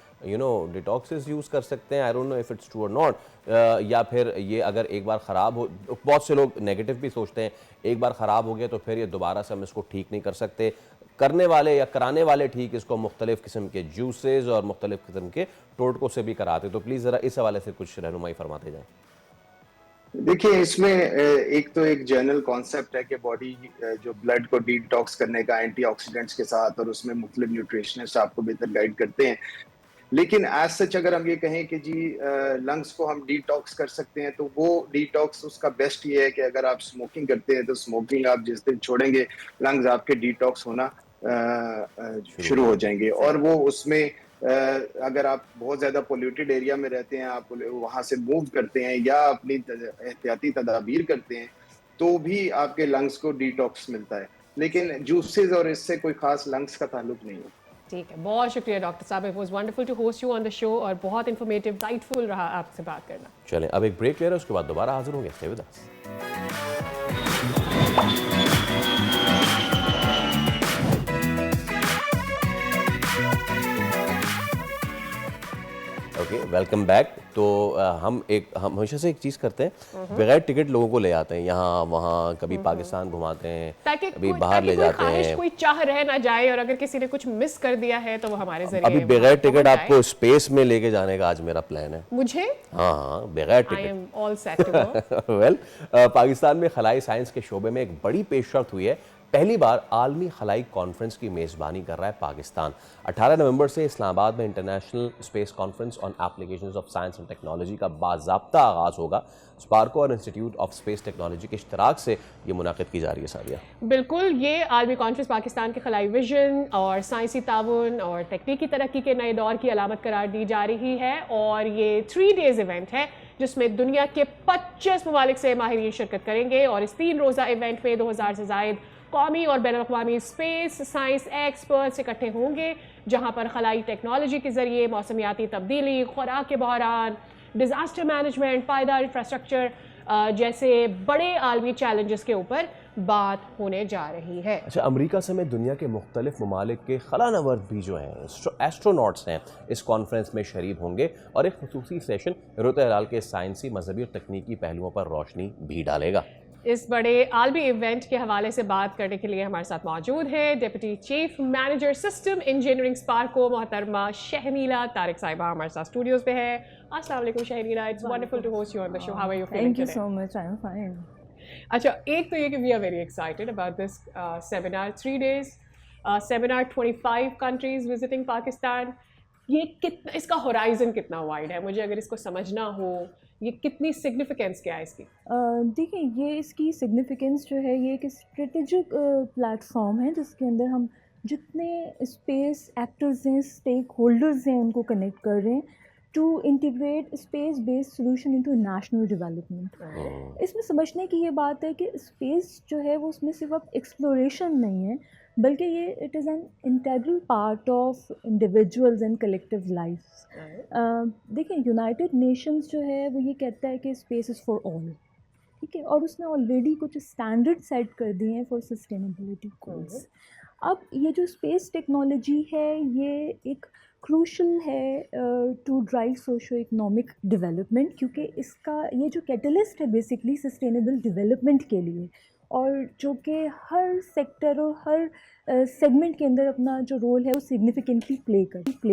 डिटॉक्सेस यूज़ कर सकते हैं। आई don't know if it's true और नॉट, या फिर ये अगर एक बार ख़राब हो, बहुत से लोग नेगेटिव भी सोचते हैं, एक बार ख़राब हो गया तो फिर ये दोबारा से हम इसको ठीक नहीं कर सकते। करने वाले या कराने वाले ठीक इसको मुख्तलिफ़ किस्म के जूसेस और मुख्तलिफ़ किस्म के टोटकों से भी कराते। तो प्लीज़ ज़रा इस हवाले से कुछ रहनुमाई फरमाते जाएँ। देखिए, इसमें एक जनरल कॉन्सेप्ट है कि बॉडी जो ब्लड को डिटॉक्स करने का एंटीऑक्सीडेंट्स के साथ, और उसमें मुख्तलिफ न्यूट्रिशनिस्ट आपको बेहतर गाइड करते हैं। लेकिन एज सच अगर हम ये कहें कि जी लंग्स को हम डिटॉक्स कर सकते हैं, तो वो डिटॉक्स उसका बेस्ट ये है कि अगर आप स्मोकिंग करते हैं तो स्मोकिंग आप जिस दिन छोड़ेंगे लंग्स आपके डिटॉक्स होना शुरू हो जाएंगे। और वो उसमें अगर आप बहुत ज़्यादा पोल्यूटेड एरिया में रहते हैं, आप वहाँ से मूव करते हैं या अपनी एहतियाती तदाबीर करते हैं, तो भी आपके लंग्स को डिटॉक्स मिलता है। लेकिन जूसेस और इससे कोई खास लंग्स का ताल्लुक नहीं है। ठीक है, बहुत शुक्रिया डॉक्टर साहब, it was wonderful to host you on the show और बहुत इन्फॉर्मेटिव लाइटफुल रहा आपसे बात करना। चलें अब एक ब्रेक ले रहे हैं, उसके बाद दोबारा हाजिर होंगे। Stay with us. Okay, welcome back. तो हम हमेशा से एक चीज़ करते हैं, बगैर टिकट लोगों को ले आते हैं यहाँ वहाँ, कभी पाकिस्तान घुमाते हैं, ताकि कभी बाहर ले जाते हैं। कोई चाह रह ना जाए और अगर किसी ने कुछ मिस कर दिया है तो वो हमारे जरिए अभी बगैर टिकट आपको स्पेस में लेके जाने का आज मेरा प्लान है। मुझे हाँ, बगैर I ticket. Am all set to go. Well, Pakistan में खलाई साइंस के शोबे में एक बड़ी पेशरफ्त हुई है। पहली बार आलमी खलाई कॉन्फ्रेंस की मेज़बानी कर रहा है पाकिस्तान। 18 नवंबर से इस्लामाबाद में international space conference on applications of science and technology का बाज़ाब्ता आगाज़ होगा। स्पार्को और इंस्टीट्यूट ऑफ स्पेस टेक्नोलॉजी के इश्तराक से ये मुनाकिद की जा रही है। सारिया, बिल्कुल, ये आलमी कॉन्फ्रेंस पाकिस्तान के खलाई विजन और साइंसी ताउन और तकनीकी तरक्की के नए दौर की अलामत करार दी जा रही है और ये 3 डेज़ इवेंट है जिसमें दुनिया के 25 ममालिक से माहिरीन शिरकत करेंगे और इस 3 रोज़ा इवेंट में 2000 से ज़ायद कौमी और बैनुल-अक़वामी स्पेस साइंस एक्सपर्ट्स इकट्ठे होंगे, जहां पर खलाई टेक्नोलॉजी के जरिए मौसमियाती तब्दीली, खुराक के बहरान, डिज़ास्टर मैनेजमेंट, पायदार इंफ्रास्ट्रक्चर जैसे बड़े आलमी चैलेंजेस के ऊपर बात होने जा रही है। अच्छा, अमेरिका समेत दुनिया के मुख्तलिफ ममालिक के खलानवर्द भी जो हैं, एस्ट्रोनॉट्स हैं, इस कॉन्फ्रेंस में शरीक होंगे और एक खुसूसी सेशन रुत-ए-हिलाल के साइंसी, मजहबी और तकनीकी पहलुओं पर रोशनी भी डालेगा। इस बड़े आलमी इवेंट के हवाले से बात करने के लिए हमारे साथ मौजूद है deputy chief manager system engineering Sparco मोहतरमा शहनीला तारिक साहिबा हमारे साथ स्टूडियोज पे है। अस्सलाम वालेकुम Shahnila, it's wonderful to host you on the show. How are you feeling today? Thank you so much. I'm fine. अच्छा, एक तो ये कि we are very excited about this seminar, 3 days seminar, 25 countries visiting Pakistan. ये कितना, इसका होराइजन कितना wide है, मुझे अगर इसको समझना हो, ये कितनी सिग्निफिकेंस क्या है इसकी? देखिए, ये इसकी सिग्निफिकेंस जो है, ये एक स्ट्रेटेजिक प्लेटफॉर्म है जिसके अंदर हम जितने स्पेस एक्टर्स हैं, स्टेक होल्डर्स हैं, उनको कनेक्ट कर रहे हैं to integrate space based solution into national development. इसमें समझने की ये बात है कि स्पेस जो है वो उसमें सिर्फ अब एक्सप्लोरेशन नहीं है, बल्कि ये it is an integral part of individuals and collective life. देखिए, यूनाइटेड नेशंस जो है वो ये कहता है कि स्पेस इज़ फॉर ऑल, ठीक है, और उसने ऑलरेडी कुछ स्टैंडर्ड सेट कर दिए हैं फॉर सस्टेनेबिलिटी गोल्स। अब ये जो स्पेस टेक्नोलॉजी है, ये एक क्रूशल है to drive socio economic development, क्योंकि इसका ये जो कैटलिस्ट है बेसिकली सस्टेनेबल डेवलपमेंट के लिए, और जो कि हर सेक्टर और हर सेगमेंट के अंदर अपना जो रोल है वो सिग्निफिकेंटली प्ले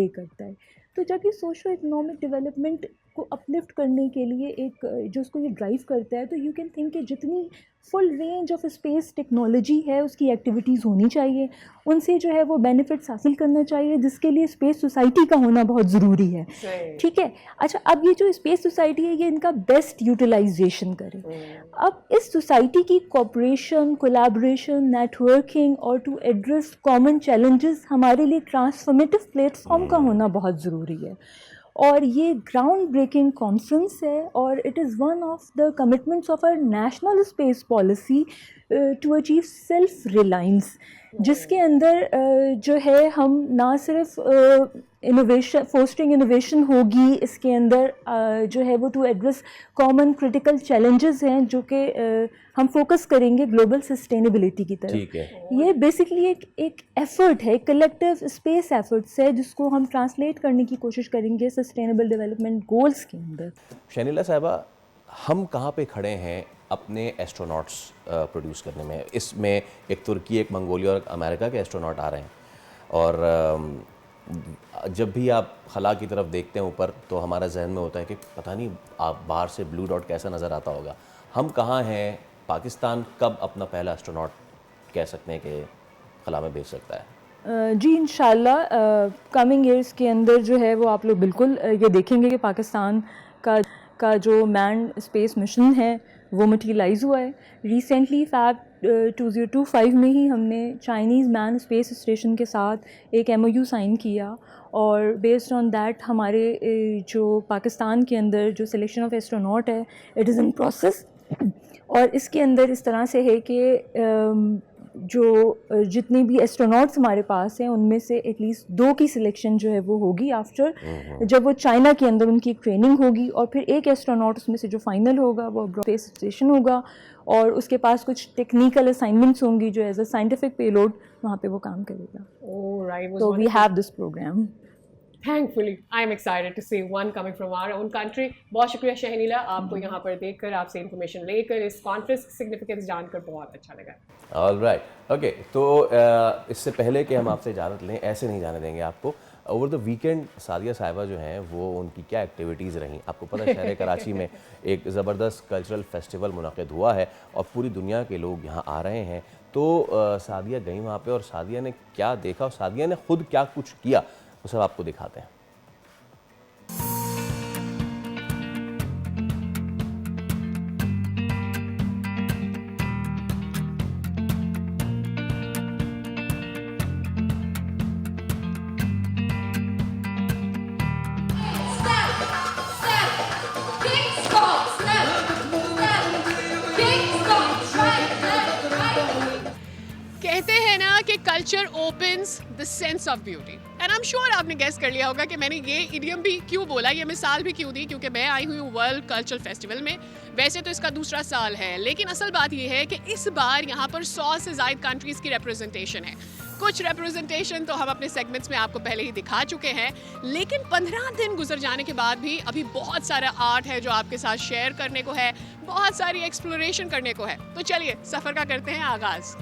करता है। तो जब ये सोशो इकोनॉमिक डेवलपमेंट को अपलिफ्ट करने के लिए एक जो उसको ये ड्राइव करता है, तो यू कैन थिंक कि जितनी full range of space technology है उसकी एक्टिविटीज़ होनी चाहिए, उनसे जो है वो बेनिफिट्स हासिल करना चाहिए, जिसके लिए स्पेस सोसाइटी का होना बहुत ज़रूरी है। ठीक है, अच्छा, अब ये जो स्पेस सोसाइटी है ये इनका बेस्ट यूटिलाइजेशन करे। अब इस सोसाइटी की कोऑपरेशन, कोलैबोरेशन, नेटवर्किंग और टू एड्रेस कॉमन चैलेंजेस हमारे लिए ट्रांसफॉर्मेटिव प्लेटफॉर्म का होना बहुत ज़रूरी है। और ये ग्राउंड ब्रेकिंग कॉन्फ्रेंस है और it is one of the commitments of our national space policy to achieve self reliance, जिसके अंदर जो है हम ना सिर्फ इनोवेशन, फोस्टरिंग इनोवेशन होगी, इसके अंदर जो है वो to address common critical challenges हैं जो कि हम फोकस करेंगे ग्लोबल सस्टेनेबिलिटी की तरफ। ठीक है, ये बेसिकली एक एफर्ट है, कलेक्टिव स्पेस एफर्ट्स है, जिसको हम ट्रांसलेट करने की कोशिश करेंगे सस्टेनेबल डेवलपमेंट गोल्स के अंदर। शहनीला साहिबा, हम कहाँ पे खड़े हैं अपने एस्ट्रोनॉट्स प्रोड्यूस करने में? इसमें एक तुर्की, एक मंगोलिया और एक अमेरिका के एस्ट्रोनॉट आ रहे हैं, और जब भी आप खला की तरफ देखते हैं ऊपर, तो हमारा जहन में होता है कि पता नहीं आप बाहर से ब्लू डॉट कैसा नज़र आता होगा। हम कहाँ हैं? पाकिस्तान कब अपना पहला एस्ट्रोनॉट कह सकते हैं कि खला में भेज सकता है? जी, इंशाल्लाह कमिंग ईयर्स के अंदर जो है वो आप लोग बिल्कुल ये देखेंगे कि पाकिस्तान का जो मैन स्पेस मिशन है वो मटीरियलाइज़ हुआ है। रिसेंटली फैब 2025 में ही हमने चाइनीज़ मैन स्पेस स्टेशन के साथ एक MOU साइन किया और बेस्ड ऑन दैट हमारे जो पाकिस्तान के अंदर जो सिलेक्शन ऑफ एस्ट्रोनॉट है इट इज़ इन प्रोसेस। और इसके अंदर इस तरह से है कि जो जितने भी एस्ट्रोनॉट्स हमारे पास हैं उनमें से एटलीस्ट 2 की सिलेक्शन जो है वो होगी आफ्टर जब वो चाइना के अंदर उनकी एक ट्रेनिंग होगी, और फिर एक एस्ट्रोनॉट उसमें से जो फाइनल होगा वो स्पेस स्टेशन होगा और उसके पास कुछ टेक्निकल असाइनमेंट्स होंगी जो एज अ साइंटिफिक पेलोड वहाँ पे वो काम करेगा। Oh, right. तो we have this programme. Thankfully, I'm excited to see one coming from our own country. बहुत शुक्रिया शहनीला, आपको यहाँ पर देखकर, आपसे इन्फॉर्मेशन लेकर, इस कॉन्फ्रेंस की सिग्निफिकेंस जानकर बहुत अच्छा लगा। All right, okay. तो इससे पहले कि हम आपसे इजाज़त लें, ऐसे नहीं जाने देंगे आपको। ओवर द वीकेंड सादिया साहिबा जो हैं वो उनकी क्या एक्टिविटीज़ रहीं, आपको पता है शहर कराची में एक ज़बरदस्त कल्चरल फेस्टिवल मुनक़िद हुआ है और पूरी दुनिया के लोग यहाँ आ रहे हैं। तो सादिया गई वहाँ पे और सादिया ने क्या देखा और सादिया ने ख़ुद क्या कुछ किया वो सब आपको दिखाते हैं। कहते हैं ना कि culture opens the sense of beauty, and I am sure आपने गेस कर लिया होगा कि मैंने ये इडियम भी क्यों बोला, ये मिसाल भी क्यों दी, क्योंकि मैं आई हुई हूँ वर्ल्ड कल्चरल फेस्टिवल में। वैसे तो इसका दूसरा साल है, लेकिन असल बात ये है कि इस बार यहाँ पर 100 से ज़ायद कंट्रीज़ की रिप्रेजेंटेशन है। कुछ रिप्रेजेंटेशन तो हम अपने सेगमेंट्स में आपको पहले ही दिखा चुके हैं, लेकिन 15 दिन गुजर जाने के बाद भी अभी बहुत सारा आर्ट है जो आपके साथ शेयर करने को है, बहुत सारी एक्सप्लोरेशन करने को है। तो चलिए सफ़र का करते हैं आगाज़।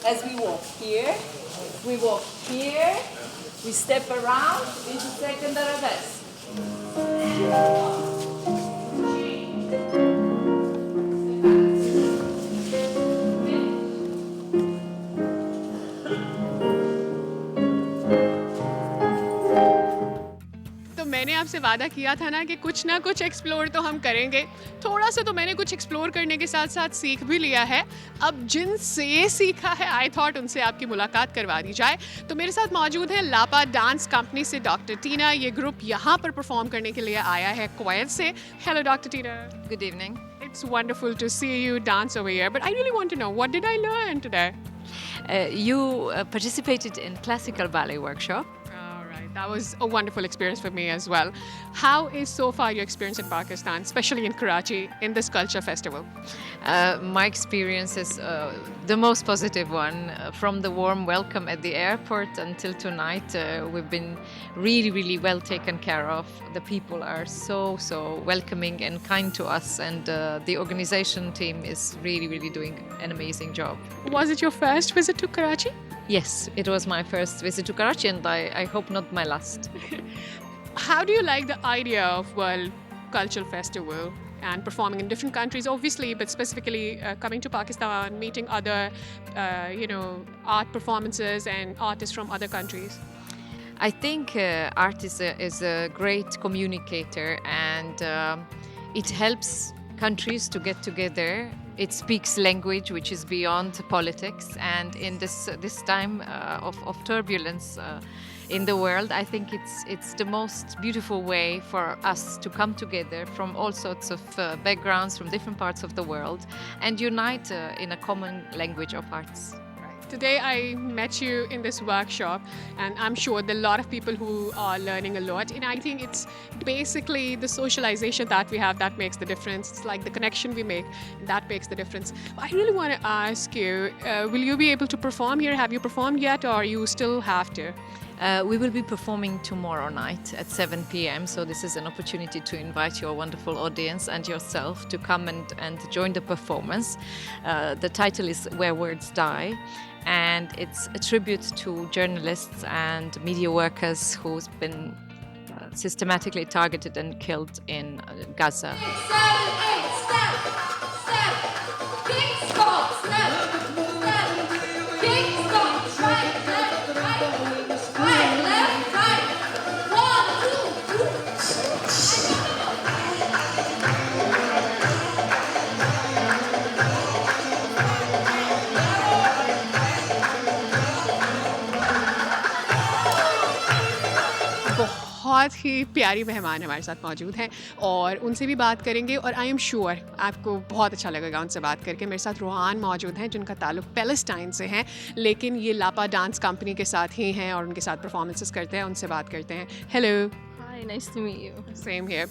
As we walk here, we step around into second arabesque. तो मैंने आपसे वादा किया था ना कि कुछ ना कुछ एक्सप्लोर तो हम करेंगे। थोड़ा सा तो मैंने कुछ एक्सप्लोर करने के साथ साथ सीख भी लिया है। अब जिनसे सीखा है आई थॉट उनसे आपकी मुलाकात करवा दी जाए। तो मेरे साथ मौजूद है लापा डांस कंपनी से डॉक्टर टीना। ये ग्रुप यहाँ पर परफॉर्म करने के लिए आया है कुवैत से। Hello doctor Tina. Good evening. It's wonderful to see you dance over here, but I really want to know, what did I learn today? You participated in classical ballet workshop. All right, that was a wonderful experience for me as well. How is so far your experience in Pakistan, especially in Karachi, in this culture festival? My experience is the most positive one. From the warm welcome at the airport until tonight, we've been really well taken care of. The people are so welcoming and kind to us, and the organization team is really doing an amazing job. Was it your first visit to Karachi? Yes, it was my first visit to Karachi, and I hope not my last. How do you like the idea of World Cultural Festival and performing in different countries, obviously, but specifically coming to Pakistan, meeting other, art performances and artists from other countries? I think art is a great communicator, and it helps countries to get together. It speaks language which is beyond politics, and in this time of turbulence in the world, I think it's the most beautiful way for us to come together from all sorts of backgrounds from different parts of the world and unite in a common language of arts. Today I met you in this workshop, and I'm sure there are a lot of people who are learning a lot, and I think it's basically the socialization that we have that makes the difference. It's like the connection we make that makes the difference. I really want to ask you, will you be able to perform here? Have you performed yet, or you still have to? We will be performing tomorrow night at 7 p.m. So this is an opportunity to invite your wonderful audience and yourself to come and join the performance. The title is Where Words Die. and it's a tribute to journalists and media workers who's been systematically targeted and killed in Gaza. 7, 8, step, step, kick, stop, step, step, kick, stop, right, left, right, 1, 2, 3. बहुत ही प्यारी मेहमान हमारे साथ मौजूद हैं और उनसे भी बात करेंगे और आई एम श्योर आपको बहुत अच्छा लगेगा उनसे बात करके। मेरे साथ रोहान मौजूद हैं जिनका ताल्लुक पैलेस्टाइन से है, लेकिन ये लापा डांस कंपनी के साथ ही हैं और उनके साथ परफॉर्मेंसेस करते हैं। उनसे बात करते हैं। Hello. Hi, nice to meet you. Same here.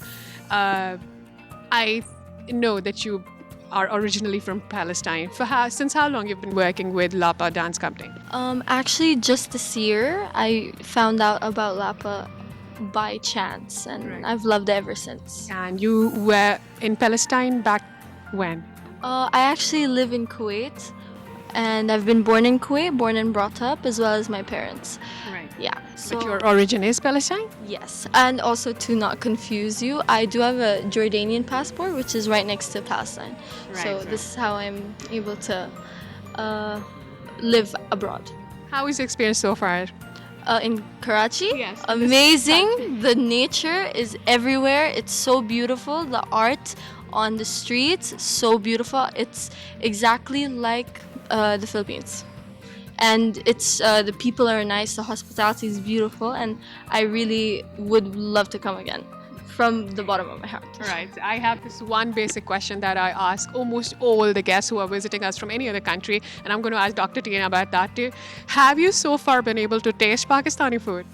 I know that you are originally from Palestine. Since how long you've been working with Lapa Dance Company? Actually, just this year, I found out about Lapa by chance, and I've loved it ever since. And you were in Palestine back when? I actually live in Kuwait, and I've been born in Kuwait, born and brought up, as well as my parents. Right. Yeah. So, But your origin is Palestine? yes, and also to not confuse you, I do have a Jordanian passport, which is right next to Palestine. So this is how I'm able to live abroad. How is your experience so far? In Karachi, Yes. amazing. The nature is everywhere. It's so beautiful. The art on the streets, so beautiful. It's exactly like the Philippines. And it's the people are nice, the hospitality is beautiful, and I really would love to come again from the bottom of my heart. Right. I have this one basic question that I ask almost all the guests who are visiting us from any other country, and I'm going to ask Dr. Tina about that too. Have you so far been able to taste Pakistani food?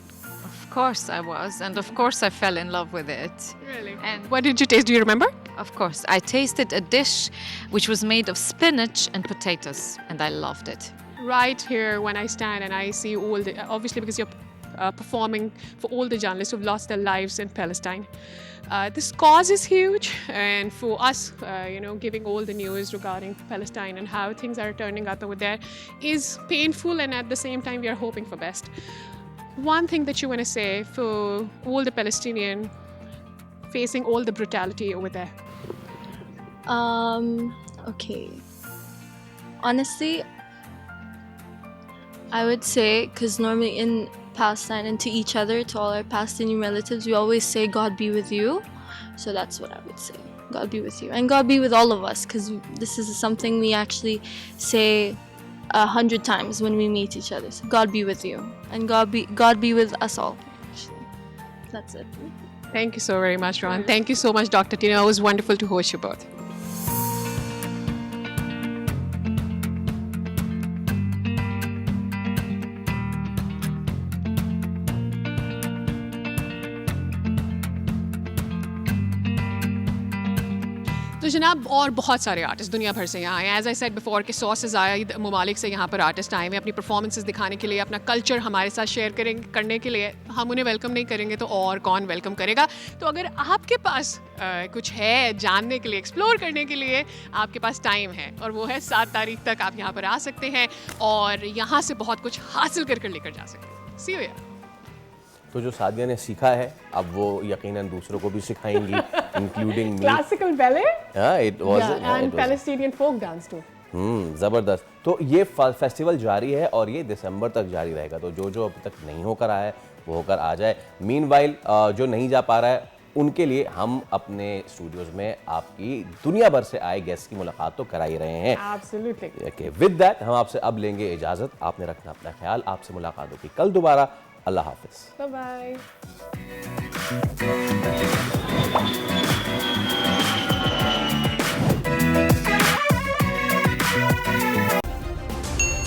Of course I was, and of course I fell in love with it. Really? And What did you taste? Do you remember? of course, I tasted a dish which was made of spinach and potatoes, and I loved it. Right here, when I stand and I see all the, obviously because you're performing for all the journalists who've lost their lives in Palestine. This cause is huge, and for us, giving all the news regarding Palestine and how things are turning out over there is painful, and at the same time, we are hoping for best. One thing that you want to say for all the Palestinian facing all the brutality over there? Okay. Honestly, I would say, because normally in Palestine and to each other, to all our Palestinian relatives, we always say, God be with you. So that's what I would say. God be with you. And God be with all of us, because this is something we actually say 100 times when we meet each other. So God be with you. And God be with us all. Actually. That's it. Thank you so very much, Ron. Thank you so much, Dr. Tina. It was wonderful to host you both. तो जनाब और बहुत सारे artist दुनिया भर से यहाँ आए हैं। एज आई सेड बिफोर के 100 से ज़्यादा ममालिक से यहाँ पर आर्टिस्ट आए हैं अपनी परफॉर्मेंसेस दिखाने के लिए, अपना कल्चर हमारे साथ शेयर करने के लिए। हम उन्हें वेलकम नहीं करेंगे तो और कौन वेलकम करेगा। तो अगर आपके पास कुछ है जानने के लिए, एक्सप्लोर करने के लिए, आपके पास टाइम है और वो है 7 तारीख तक आप यहाँ पर आ सकते हैं और यहाँ से बहुत कुछ हासिल कर लेकर जा सकते हैं। सी यू यार। तो जो सादिया ने सीखा है अब वो यकीनन दूसरों को भी सिखाएंगी, including me. Classical ballet it was and Palestinian folk dance too. ज़बरदस्त। तो ये फेस्टिवल जारी है और ये दिसंबर तक जारी रहेगा, तो जो अभी तक नहीं होकर आया है वो होकर आ जाए। मीनवाइल जो नहीं जा पा रहा है उनके लिए हम अपने स्टूडियोज में आपकी दुनिया भर से आए गेस्ट की मुलाकात तो करा ही रहे हैं। एब्सोल्युटली। विद दैट हम आपसे अब लेंगे इजाज़त। आपने रखना अपना ख्याल। आपसे मुलाकात होगी कल दोबारा। अल्लाह हाफिज़। Bye bye.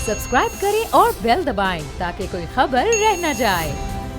सब्सक्राइब करें और बेल दबाएं ताकि कोई खबर रह न जाए।